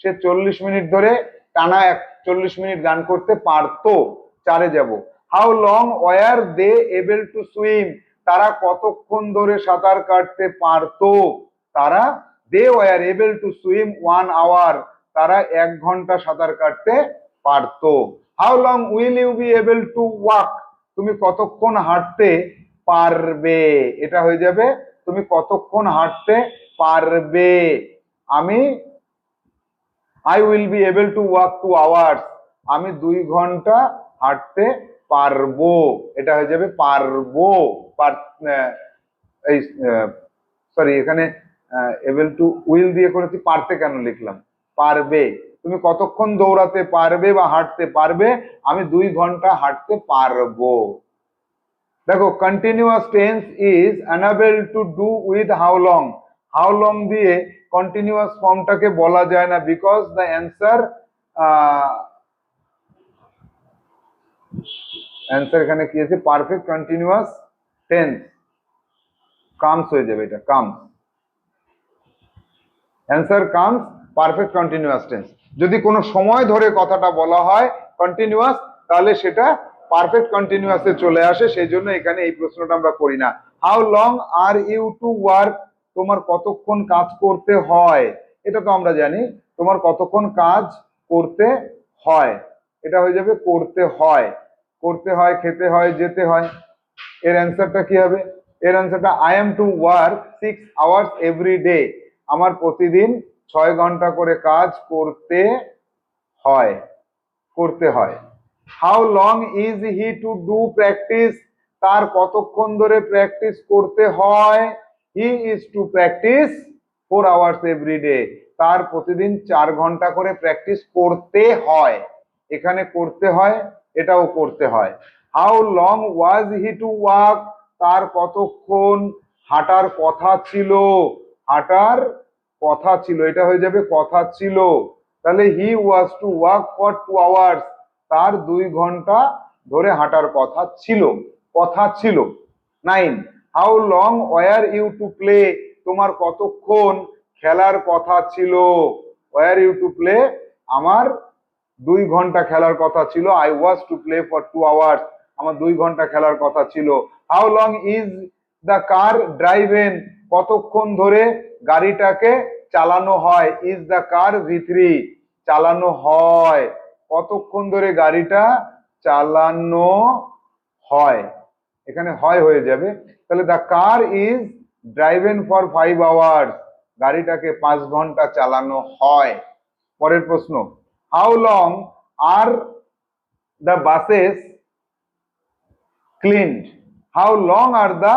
সে 40 মিনিট ধরে টানা 40 মিনিট গান করতে পারতো। 4-এ যাব। How long were they able to swim, তারা কতক্ষণ ধরে সাঁতার কাটতে পারতো, তারা they were able to swim 1 hour, তারা 1 ঘন্টা সাঁতার কাটতে পারতো। How long will you be able to walk, তুমি কতক্ষণ হাঁটতে পারবে, এটা হয়ে যাবে তুমি কতক্ষণ হাঁটতে পারবে। আমি I will be able to walk 2 hours, আমি 2 ঘন্টা হাঁটতে পারবো, এটা হয়ে যাবে পারবো। এই সরি এখানে এবল টু উইল দিয়ে করেছি, পারতে কেন লিখলাম, পারবে, তুমি কতক্ষণ দৌড়াতে পারবে বা হাঁটতে পারবে, আমি 2 ঘন্টা হাঁটতে পারবো। দেখো continuous tense is unable to do with how long, how long দিয়ে কন্টিনিউয়াস ফর্মটাকে বলা যায় না, বিকজ দ্য অ্যান্সার এখানে কি আছে, পারফেক্ট কন্টিনিউয়াস টেন্স কামস হয়ে যাবে, এটা comes, answer comes perfect continuous tense. যদি কোনো সময় ধরে কথাটা বলা হয় কন্টিনিউয়াস, তাহলে সেটা পারফেক্ট কন্টিনিউয়াসে চলে আসে, সেই জন্য এখানে এই প্রশ্নটা আমরা করি না। How long are you to work, তোমার কতক্ষণ কাজ করতে হয়, এটা তো আমরা জানি, তোমার কতক্ষণ কাজ করতে হয়, এটা হয়ে যাবে করতে হয়, করতে হয়, খেতে হয়, যেতে হয়। এর অ্যান্সারটা কি হবে, এর অ্যান্সারটা I am to work 6 hours every day, আমার প্রতিদিন 6 ঘন্টা করে কাজ করতে হয়, করতে হয়। How long is he to do practice, তার কতক্ষণ ধরে প্র্যাকটিস করতে হয়, he is to practice 4 hours every day, তার প্রতিদিন 4 ঘন্টা করে প্র্যাকটিস করতে হয়, এখানে করতে হয়, এটাও করতে হয়। How long was he to walk, তার কতক্ষণ হাঁটার কথা ছিল, হাঁটার কথা ছিল, এটা হয়ে যাবে কথা ছিল। তাহলে he was to walk for 2 hours, তার 2 ঘন্টা ধরে হাঁটার কথা ছিল, কথা ছিল। 9, how long were you to play, তোমার কতক্ষণ খেলার কথা ছিল, ওয়ার ইউ টু প্লে, আমার 2 ঘন্টা খেলার কথা ছিল, I was to play for 2 hours, আমার 2 ঘন্টা খেলার কথা ছিল। How long is the car driven, কতক্ষণ ধরে গাড়িটাকে চালানো হয়, ইজ দ্য কার V3, চালানো হয়, কতক্ষণ ধরে গাড়িটা চালানো হয়, এখানে হয় হয়ে যাবে। তাহলে the car is driven for 5 hours, গাড়িটাকে 5 ঘন্টা চালানো হয়। পরের প্রশ্ন, how long are the buses cleaned, how long are the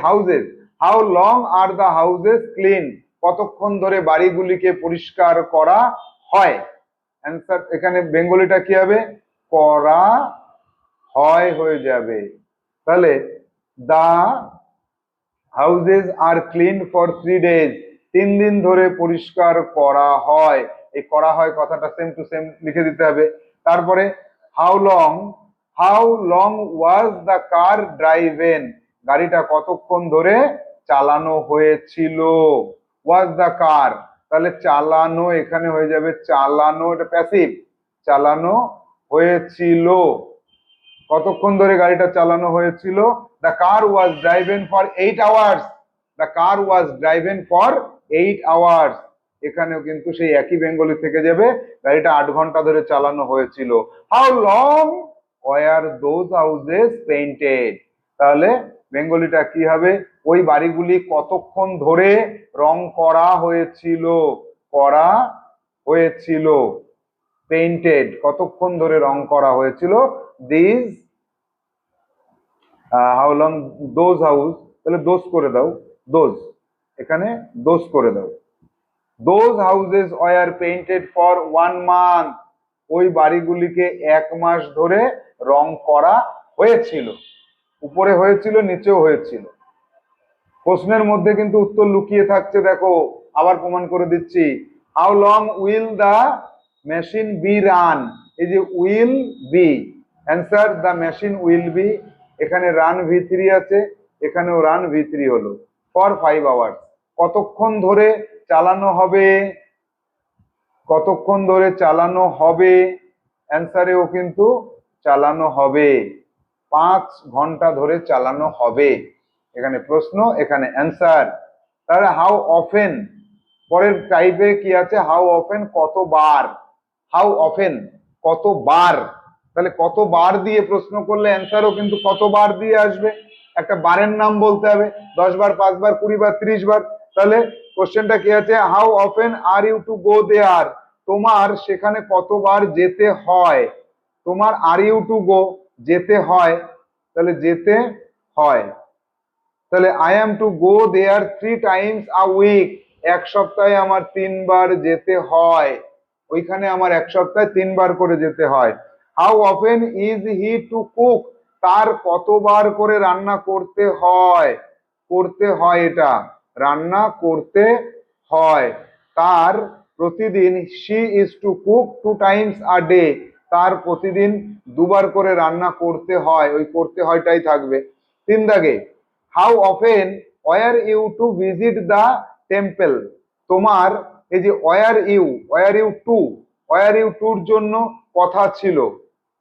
houses, how long are the houses clean, কতক্ষণ ধরে বাড়িগুলিকে পরিষ্কার করা হয়। অ্যান্সার এখানে বেঙ্গলিটা কি হবে, করা হয় হয়ে যাবে। তাহলে the houses are clean for 3 days, 3 দিন ধরে পরিষ্কার করা হয়, এই করা হয় কথাটা সেম টু সেম লিখে দিতে হবে। তারপরে how long was the car driven, গাড়িটা কতক্ষণ ধরে চালানো হয়েছিল। ওয়াজ দ্য কার, তাহলে চালানো এখানে হয়ে যাবে চালানো, এটা প্যাসিভ, চালানো হয়েছিল। কতক্ষণ ধরে গাড়িটা চালানো হয়েছিল? The car was driven for 8 hours. The car was driven for 8 hours. এখানেও কিন্তু সেই একই বেঙ্গলি থেকে যাবে, গাড়িটা 8 ঘন্টা ধরে চালানো হয়েছিল। How long were those houses painted, তাহলে বেঙ্গলিটা কি হবে? ওই বাড়িগুলি কতক্ষণ ধরে রং করা হয়েছিল, করা হয়েছিল। পেইন্টেড, কতক্ষণ ধরে রং করা হয়েছিল। This how long those house, তাহলে দোজ করে দাও, দোজ, এখানে দোজ করে দাও। Those houses were painted for 1 month, ওই বাড়িগুলিকে 1 মাস ধরে রং করা হয়েছিল। উপরে হয়েছিল, নিচেও হয়েছিল। প্রশ্নের মধ্যে কিন্তু উত্তর লুকিয়ে থাকছে, দেখো আবার প্রমাণ করে দিচ্ছি। How long will the machine be run, এই যে will be, answer the machine will be, এখানে রান V3 আছে, এখানেও রান V3 হলো। ফর 5 আওয়ার্স, কতক্ষণ ধরে চালানো হবে, কতক্ষণ ধরে চালানো হবে, অ্যান্সারেও কিন্তু চালানো হবে, 5 ঘন্টা ধরে চালানো হবে। এখানে প্রশ্ন, এখানে অ্যান্সার। তাহলে হাউ অফেন, পরের টাইপে কি আছে? হাউ অফেন, কতবার। হাউ অফেন, কতবার, তাহলে কতবার দিয়ে প্রশ্ন করলে অ্যান্সারও কিন্তু কতবার দিয়ে আসবে। একটা বারের নাম বলতে হবে, 10 বার, 5 বার, 20 বার, 30 বার। তাহলে কোশ্চেনটা কি আছে? How often are you to go there, তোমার সেখানে কতবার যেতে হয়। তোমার আর ইউ টু গো, যেতে হয়, তাহলে যেতে হয়। তাহলে I am to go there 3 times a week, এক সপ্তাহে আমার 3 বার যেতে হয়, ওইখানে আমার এক সপ্তাহে 3 বার করে যেতে হয়। How often is he to cook, তার কতবার করে রান্না করতে হয়, করতে হয়, এটা রান্না করতে হয়। তার প্রতিদিন, she is to cook 2 times a day, তার প্রতিদিন 2 বার করে রান্না করতে হয়, ওই করতে হয়টাই থাকবে। 3 দাগে, how often were you to visit the temple, তোমার এই যে ওয়ার ইউ টুর জন্য কথা ছিল,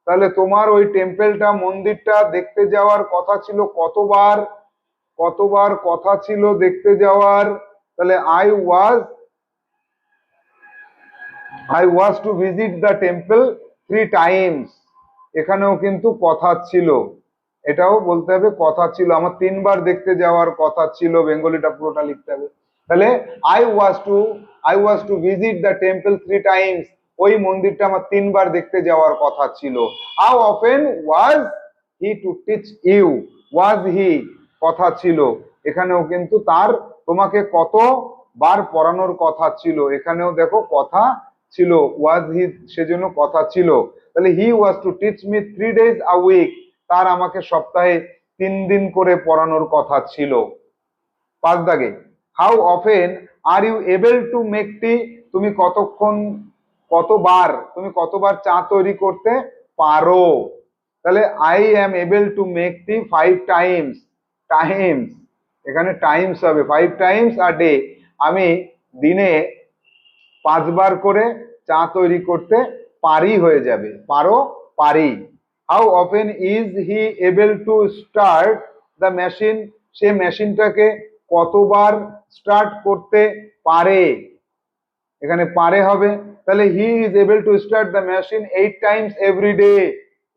তাহলে তোমার ওই টেম্পলটা, মন্দিরটা দেখতে যাওয়ার কথা ছিল কতবার, কতবার কথা ছিল দেখতে যাওয়ার। তাহলে I was to visit the temple 3 Times, এখানেও কিন্তু কথা ছিল, এটাও বলতে হবে কথা ছিল, আমার 3 বার দেখতে যাওয়ার কথা ছিল, বেঙ্গলিটা পুরোটা লিখতে হবে। তাহলে I was to visit the temple 3 times, ওই মন্দিরটা আমার 3 বার দেখতে যাওয়ার কথা ছিল। How often was he to teach you, was he কথা ছিল, এখানেও কিন্তু তার তোমাকে কতবার পড়ানোর কথা ছিল, এখানেও দেখো কথা ছিল, ওয়াজ হি সেজন্য কথা ছিল। তাহলে he was to teach me 3 days a week, তার আমাকে সপ্তাহে 3 দিন করে পড়ানোর কথা ছিল। 5 দাগে, how often are you able to make tea, তুমি কতবার চা তৈরি করতে পারো। তাহলে I am able to make tea 5 times, times, এখানে টাইমস হবে, 5 টাইমস আ ডে, আমি দিনে 5 বার করে চা তৈরি করতে পারি হয়ে যাবে, পারো, পারি। How often is he able to start the machine, সে মেশিনটাকে কতবার স্টার্ট করতে পারে, এখানে পারে হবে। তাহলে he is able to start the machine 8 times every day,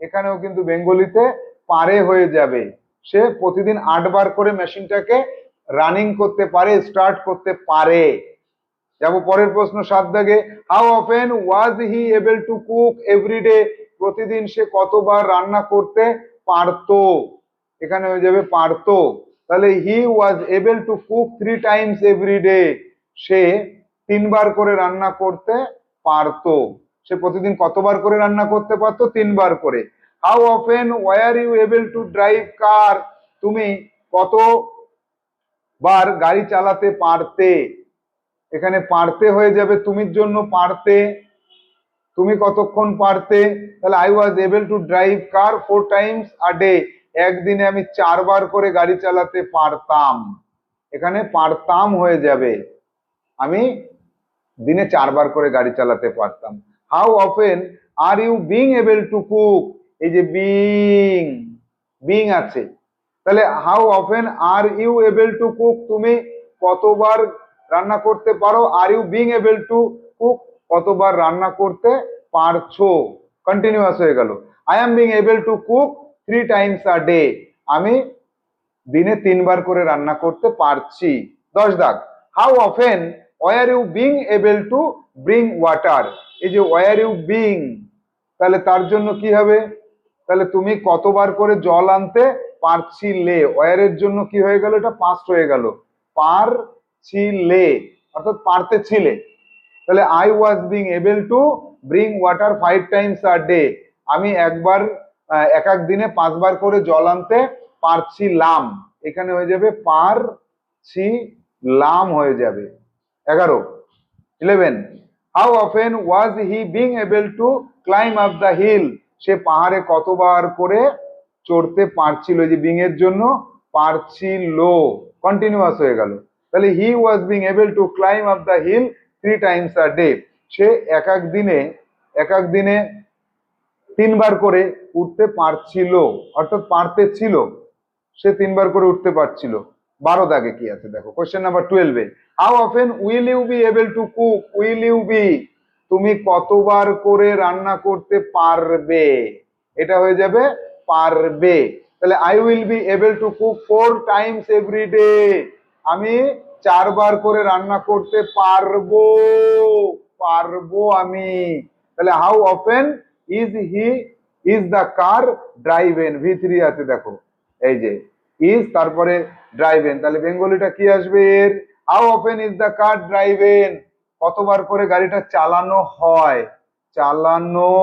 এখানেও কিন্তু বেঙ্গলিতে পারে হয়ে যাবে, সে প্রতিদিন 8 বার করে মেশিনটাকে রানিং করতে পারে, স্টার্ট করতে পারে। যাব পরের প্রশ্ন 7 দাগে, how often was he able to cook every day, প্রতিদিন সে কতবার রান্না করতে পারতো, এখানে হয়ে যাবে পারতো। তাহলে he was able to cook 3 times every day, সে 3 বার করে রান্না করতে পারতো, সে প্রতিদিন কতবার করে রান্না করতে পারতো? 3 বার করে। How often were you able to drive car, তুমি কতবার গাড়ি চালাতে পারতে, এখানে পারতে হয়ে যাবে, তুমির জন্য পারতে, তুমি কতক্ষণ পারতে। তাহলে I was able to drive car 4 Times a day, একদিনে আমি 4 বার করে গাড়ি চালাতে পারতাম, এখানে পারতাম হয়ে যাবে, আমি দিনে 4 বার করে গাড়ি চালাতে পারতাম। How often are you being able to cook, এই যে বিং, বিং আছে, তাহলে how often are you able to cook, তুমি কতবার রান্না করতে পারো, are you being able to cook, কতবার রান্না করতে পারছো, কন্টিনিউয়াস হয়ে গেল। I am being able to cook 3 times a day, আমি দিনে 3 বার করে রান্না করতে পারছি। 10 দাগ। How often were you being able to bring water, এই যে ওয়ার ইউ বিং, তাহলে তার জন্য কি হবে, তাহলে তুমি কতবার করে জল আনতে পারছিলে, ওয়ারের জন্য কি হয়ে গেল, এটা পাস্ট হয়ে গেল, পারছিলে অর্থাৎ পারতে ছিলে। তাহলে I was being able to bring water 5 Times a day, আমি এক এক দিনে 5 বার করে জল আনতে পারছিলাম, এখানে হয়ে যাবে পারছিলাম হয়ে যাবে। 11 how often was he being able to climb up the hill, সে পাহাড়ে কতবার করে চড়তে পারছিল, যে বিং এর জন্য পারছিল, কন্টিনিউয়াস হয়ে গেল। তাহলে he was being able to climb up the hill 3 times a day, সে এক এক দিনে 3 বার করে উঠতে পারছিল, অর্থাৎ পারতে ছিল, সে 3 বার করে উঠতে পারছিল। 12 দাগে কি আছে দেখো, কোশ্চেন নাম্বার 12-এ, how often will you be able to cook, will you be, তুমি কতবার করে রান্না করতে পারবে, এটা হয়ে যাবে পারবে। তাহলে I will be able to cook 4 times every day, আমি 4 বার করে রান্না করতে পারবো, পারবো আমি। তাহলে how often is the car driven, V3 আছে দেখো, এই যে ইজ তারপরে ড্রাইভেন, তাহলে বেঙ্গলিটা কি আসবে এর, how often is the car driven, কতবার করে গাড়িটা চালানো হয়, চালানো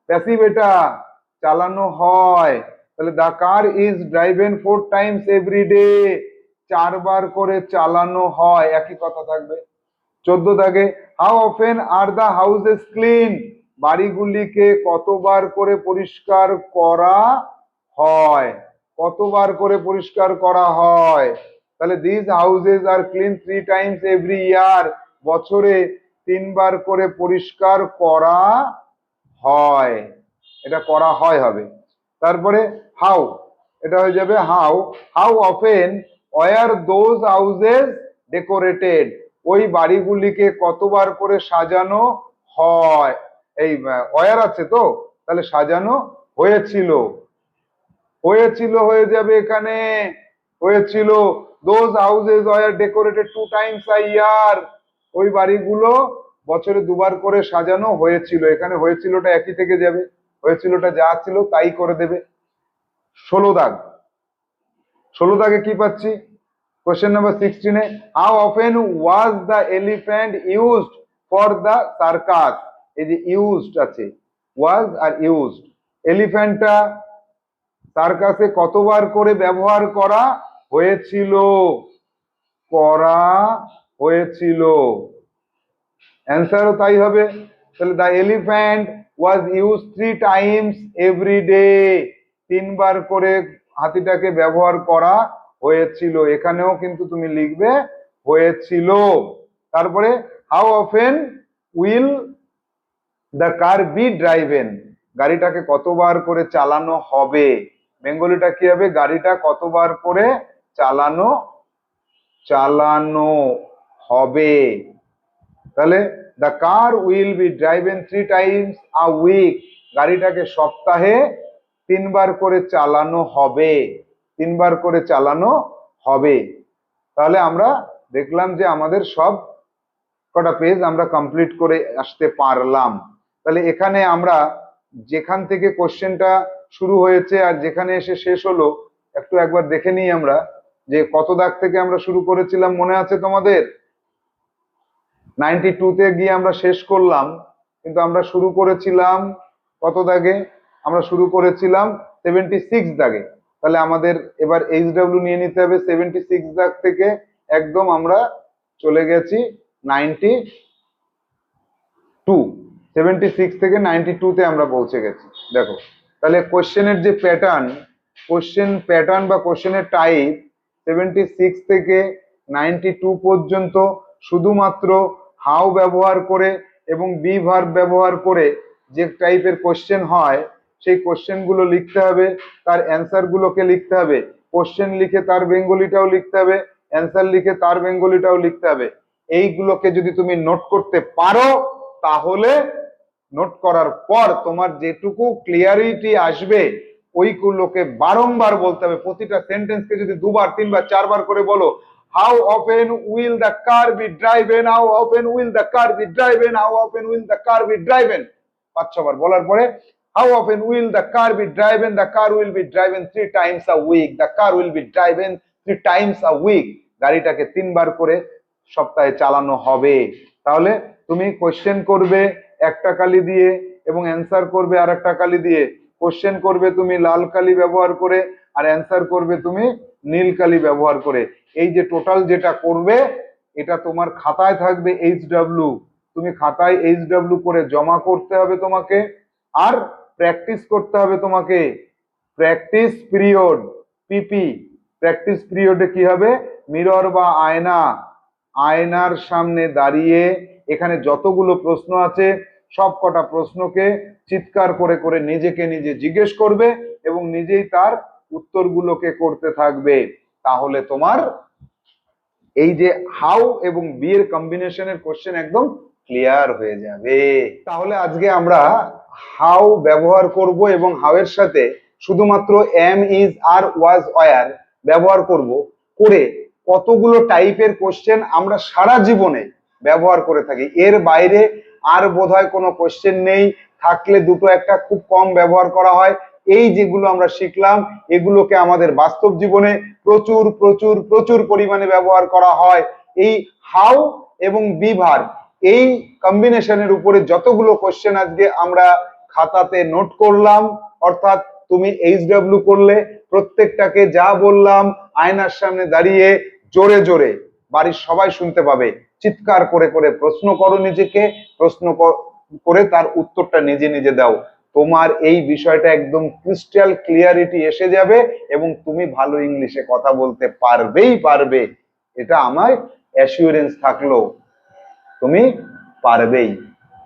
প্যাসিভ, এটা চালানো হয়, তাহলে the car is driven 4 times every day, 4 বার করে চালানো হয়, একই কথা থাকবে। 14 দাগে, how often are the houses clean, বাড়িগুলিকে কতবার করে পরিষ্কার করা হয়, কতবার করে পরিষ্কার করা হয়, তাহলে this houses are clean 3 times every year, বছরে 3 বার করে পরিষ্কার করা হয়, এটা করা হয় হবে। তারপরে হাউ, এটা হয়ে যাবে how, how often were those houses decorated, ওই বাড়িগুলিকে কতবার করে সাজানো হয়, এই ওয়ার আছে তো, তাহলে সাজানো হয়েছিল, হয়েছিল হয়ে যাবে এখানে, হয়েছিল, those houses were decorated 2 times a year, ওই বাড়িগুলো বছরে 2 বার করে সাজানো হয়েছিল, এখানে হয়েছিলটা একই থেকে যাবে, হয়েছিলটা যা ছিল তাই করে দেবে। 16 দাগ, 16 দাগে কি পাচ্ছি, কোশ্চেন নাম্বার 16-এ, how often was the elephant used for the circus, এই যে ইউজড আছে, ওয়াজ আর ইউজড, এলিফ্যান্টটা সার্কাসে কতবার করে ব্যবহার করা হয়েছিল, করা হয়েছিল, অ্যান্সারও তাই হবে। তাহলে the elephant was use 3 times every day, 3 বার করে হাতিটাকে ব্যবহার করা হয়েছিল, এখানেও কিন্তু তুমি লিখবে হয়েছিল। তারপরে how often will the car be driven, গাড়িটাকে কতবার করে চালানো হবে, বেঙ্গলিটা কি হবে, গাড়িটা কতবার করে চালানো চালানো হবে, তাহলে the car will be driven 3 times a week, গাড়িটাকে সপ্তাহে 3 বার করে চালানো হবে, 3 বার করে চালানো হবে। তাহলে আমরা দেখলাম যে আমাদের সব কটা পেজ আমরা কমপ্লিট করে আসতে পারলাম। তাহলে এখানে আমরা যেখান থেকে কোশ্চেনটা শুরু হয়েছে আর যেখানে এসে শেষ হলো, একটু একবার দেখে নিই আমরা যে কত দাগ থেকে আমরা শুরু করেছিলাম, মনে আছে তোমাদের? 92-তে গিয়ে আমরা শেষ করলাম, কিন্তু আমরা শুরু করেছিলাম কত দাগে, আমরা শুরু করেছিলাম 76 দাগে। তাহলে আমাদের এবার HW নিয়ে নিতে হবে, 76 দাগ থেকে একদম আমরা চলে গেছি 92, 76 থেকে 92-তে আমরা পৌঁছে গেছি। দেখো তাহলে কোশ্চেনের যে প্যাটার্ন, কোশ্চেন প্যাটার্ন বা কোশ্চেনের টাইপ 76 থেকে 92 পর্যন্ত শুধুমাত্র হাউ ব্যবহার করে এবং বি ভার্ব ব্যবহার করে যে টাইপের কোশ্চেন হয় সেই কোশ্চেন গুলো লিখতে হবে, তার অ্যান্সার গুলোকে লিখতে হবে। কোশ্চেন লিখে তার বেঙ্গলিটাও লিখতে হবে, অ্যান্সার লিখে তার বেঙ্গলিটাও লিখতে হবে। এইগুলোকে যদি তুমি নোট করতে পারো তাহলে নোট করার পর তোমার যেটুকু ক্লিয়ারিটি আসবে ওইগুলোকে বারংবার বলতে হবে। প্রতিটা সেন্টেন্সকে যদি দুবার, তিনবার, চারবার করে বলো, how often will the car be driven, how often will the car be driven, how often will the car be driven, 5-6 বার বলার পরে how often will the car be driven, the car will be driven 3 times a week, the car will be driven 3 times a week. গাড়িটাকে 3 বার করে সপ্তাহে চালানো হবে। তাহলে তুমি কোশ্চেন করবে একটা কালি দিয়ে এবং অ্যান্সার করবে আর একটা কালি দিয়ে। কোশ্চেন করবে তুমি লাল কালি ব্যবহার করে আর অ্যান্সার করবে তুমি নীল কালি ব্যবহার করে। এই যে টোটাল যেটা করবে এটা তোমার খাতায় থাকবে HW, তুমি খাতায় HW করে জমা করতে হবে তোমাকে। আর প্র্যাকটিস করতে হবে তোমাকে। প্র্যাকটিস পিরিয়ড, পিপি। প্র্যাকটিস পিরিয়ডে কি হবে, মিরর বা আয়না, আয়নার সামনে দাঁড়িয়ে এখানে যতগুলো প্রশ্ন আছে সব কটা প্রশ্নকে চিৎকার করে করে নিজেকে নিজে জিজ্ঞেস করবে এবং নিজেই তার উত্তরগুলোকে করতে থাকবে। তাহলে তোমার এই যে হাউ এবং বি এর কম্বিনেশনের কোশ্চেন একদম ক্লিয়ার হয়ে যাবে। তাহলে আজকে আমরা হাউ ব্যবহার করব এবং হাউ এর সাথে শুধুমাত্র am, is, are, was, were ব্যবহার করব, করে কতগুলো টাইপের কোশ্চেন আমরা সারা জীবনে ব্যবহার করে থাকি। এর বাইরে আর বোধহয় কোনো কোশ্চেন নেই, থাকলে দুটো একটা খুব কম ব্যবহার করা হয়। এই যেগুলো আমরা শিখলাম এগুলোকে আমাদের বাস্তব জীবনে প্রচুর প্রচুর প্রচুর পরিমাণে ব্যবহার করা হয়। এই হাউ এবং বি ভার্ব এই কম্বিনেশনের উপরে যতগুলো কোশ্চেন আজকে আমরা খাতাতে নোট করলাম, অর্থাৎ তুমি HW করলে প্রত্যেকটাকে যা বললাম আয়নার সামনে দাঁড়িয়ে জোরে জোরে বাড়ির সবাই শুনতে পাবে, চিৎকার করে করে প্রশ্ন করো, নিজেকে প্রশ্ন করে তার উত্তরটা নিজে নিজে দাও। তোমার এই বিষয়টা একদম ক্রিস্টাল ক্লিয়ারিটি এসে যাবে এবং তুমি ভালো ইংলিশে কথা বলতে পারবেই পারবে। এটা আমার অ্যাসিওরেন্স থাকলো, তুমি পারবেই।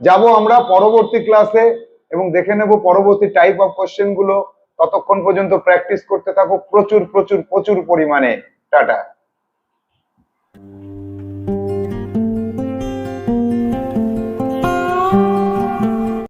যাব আমরা পরবর্তী ক্লাসে এবং দেখে নেব পরবর্তী টাইপ অফ কোশ্চেন গুলো। ততক্ষণ পর্যন্ত প্র্যাকটিস করতে থাকো প্রচুর প্রচুর প্রচুর পরিমাণে। টাটা।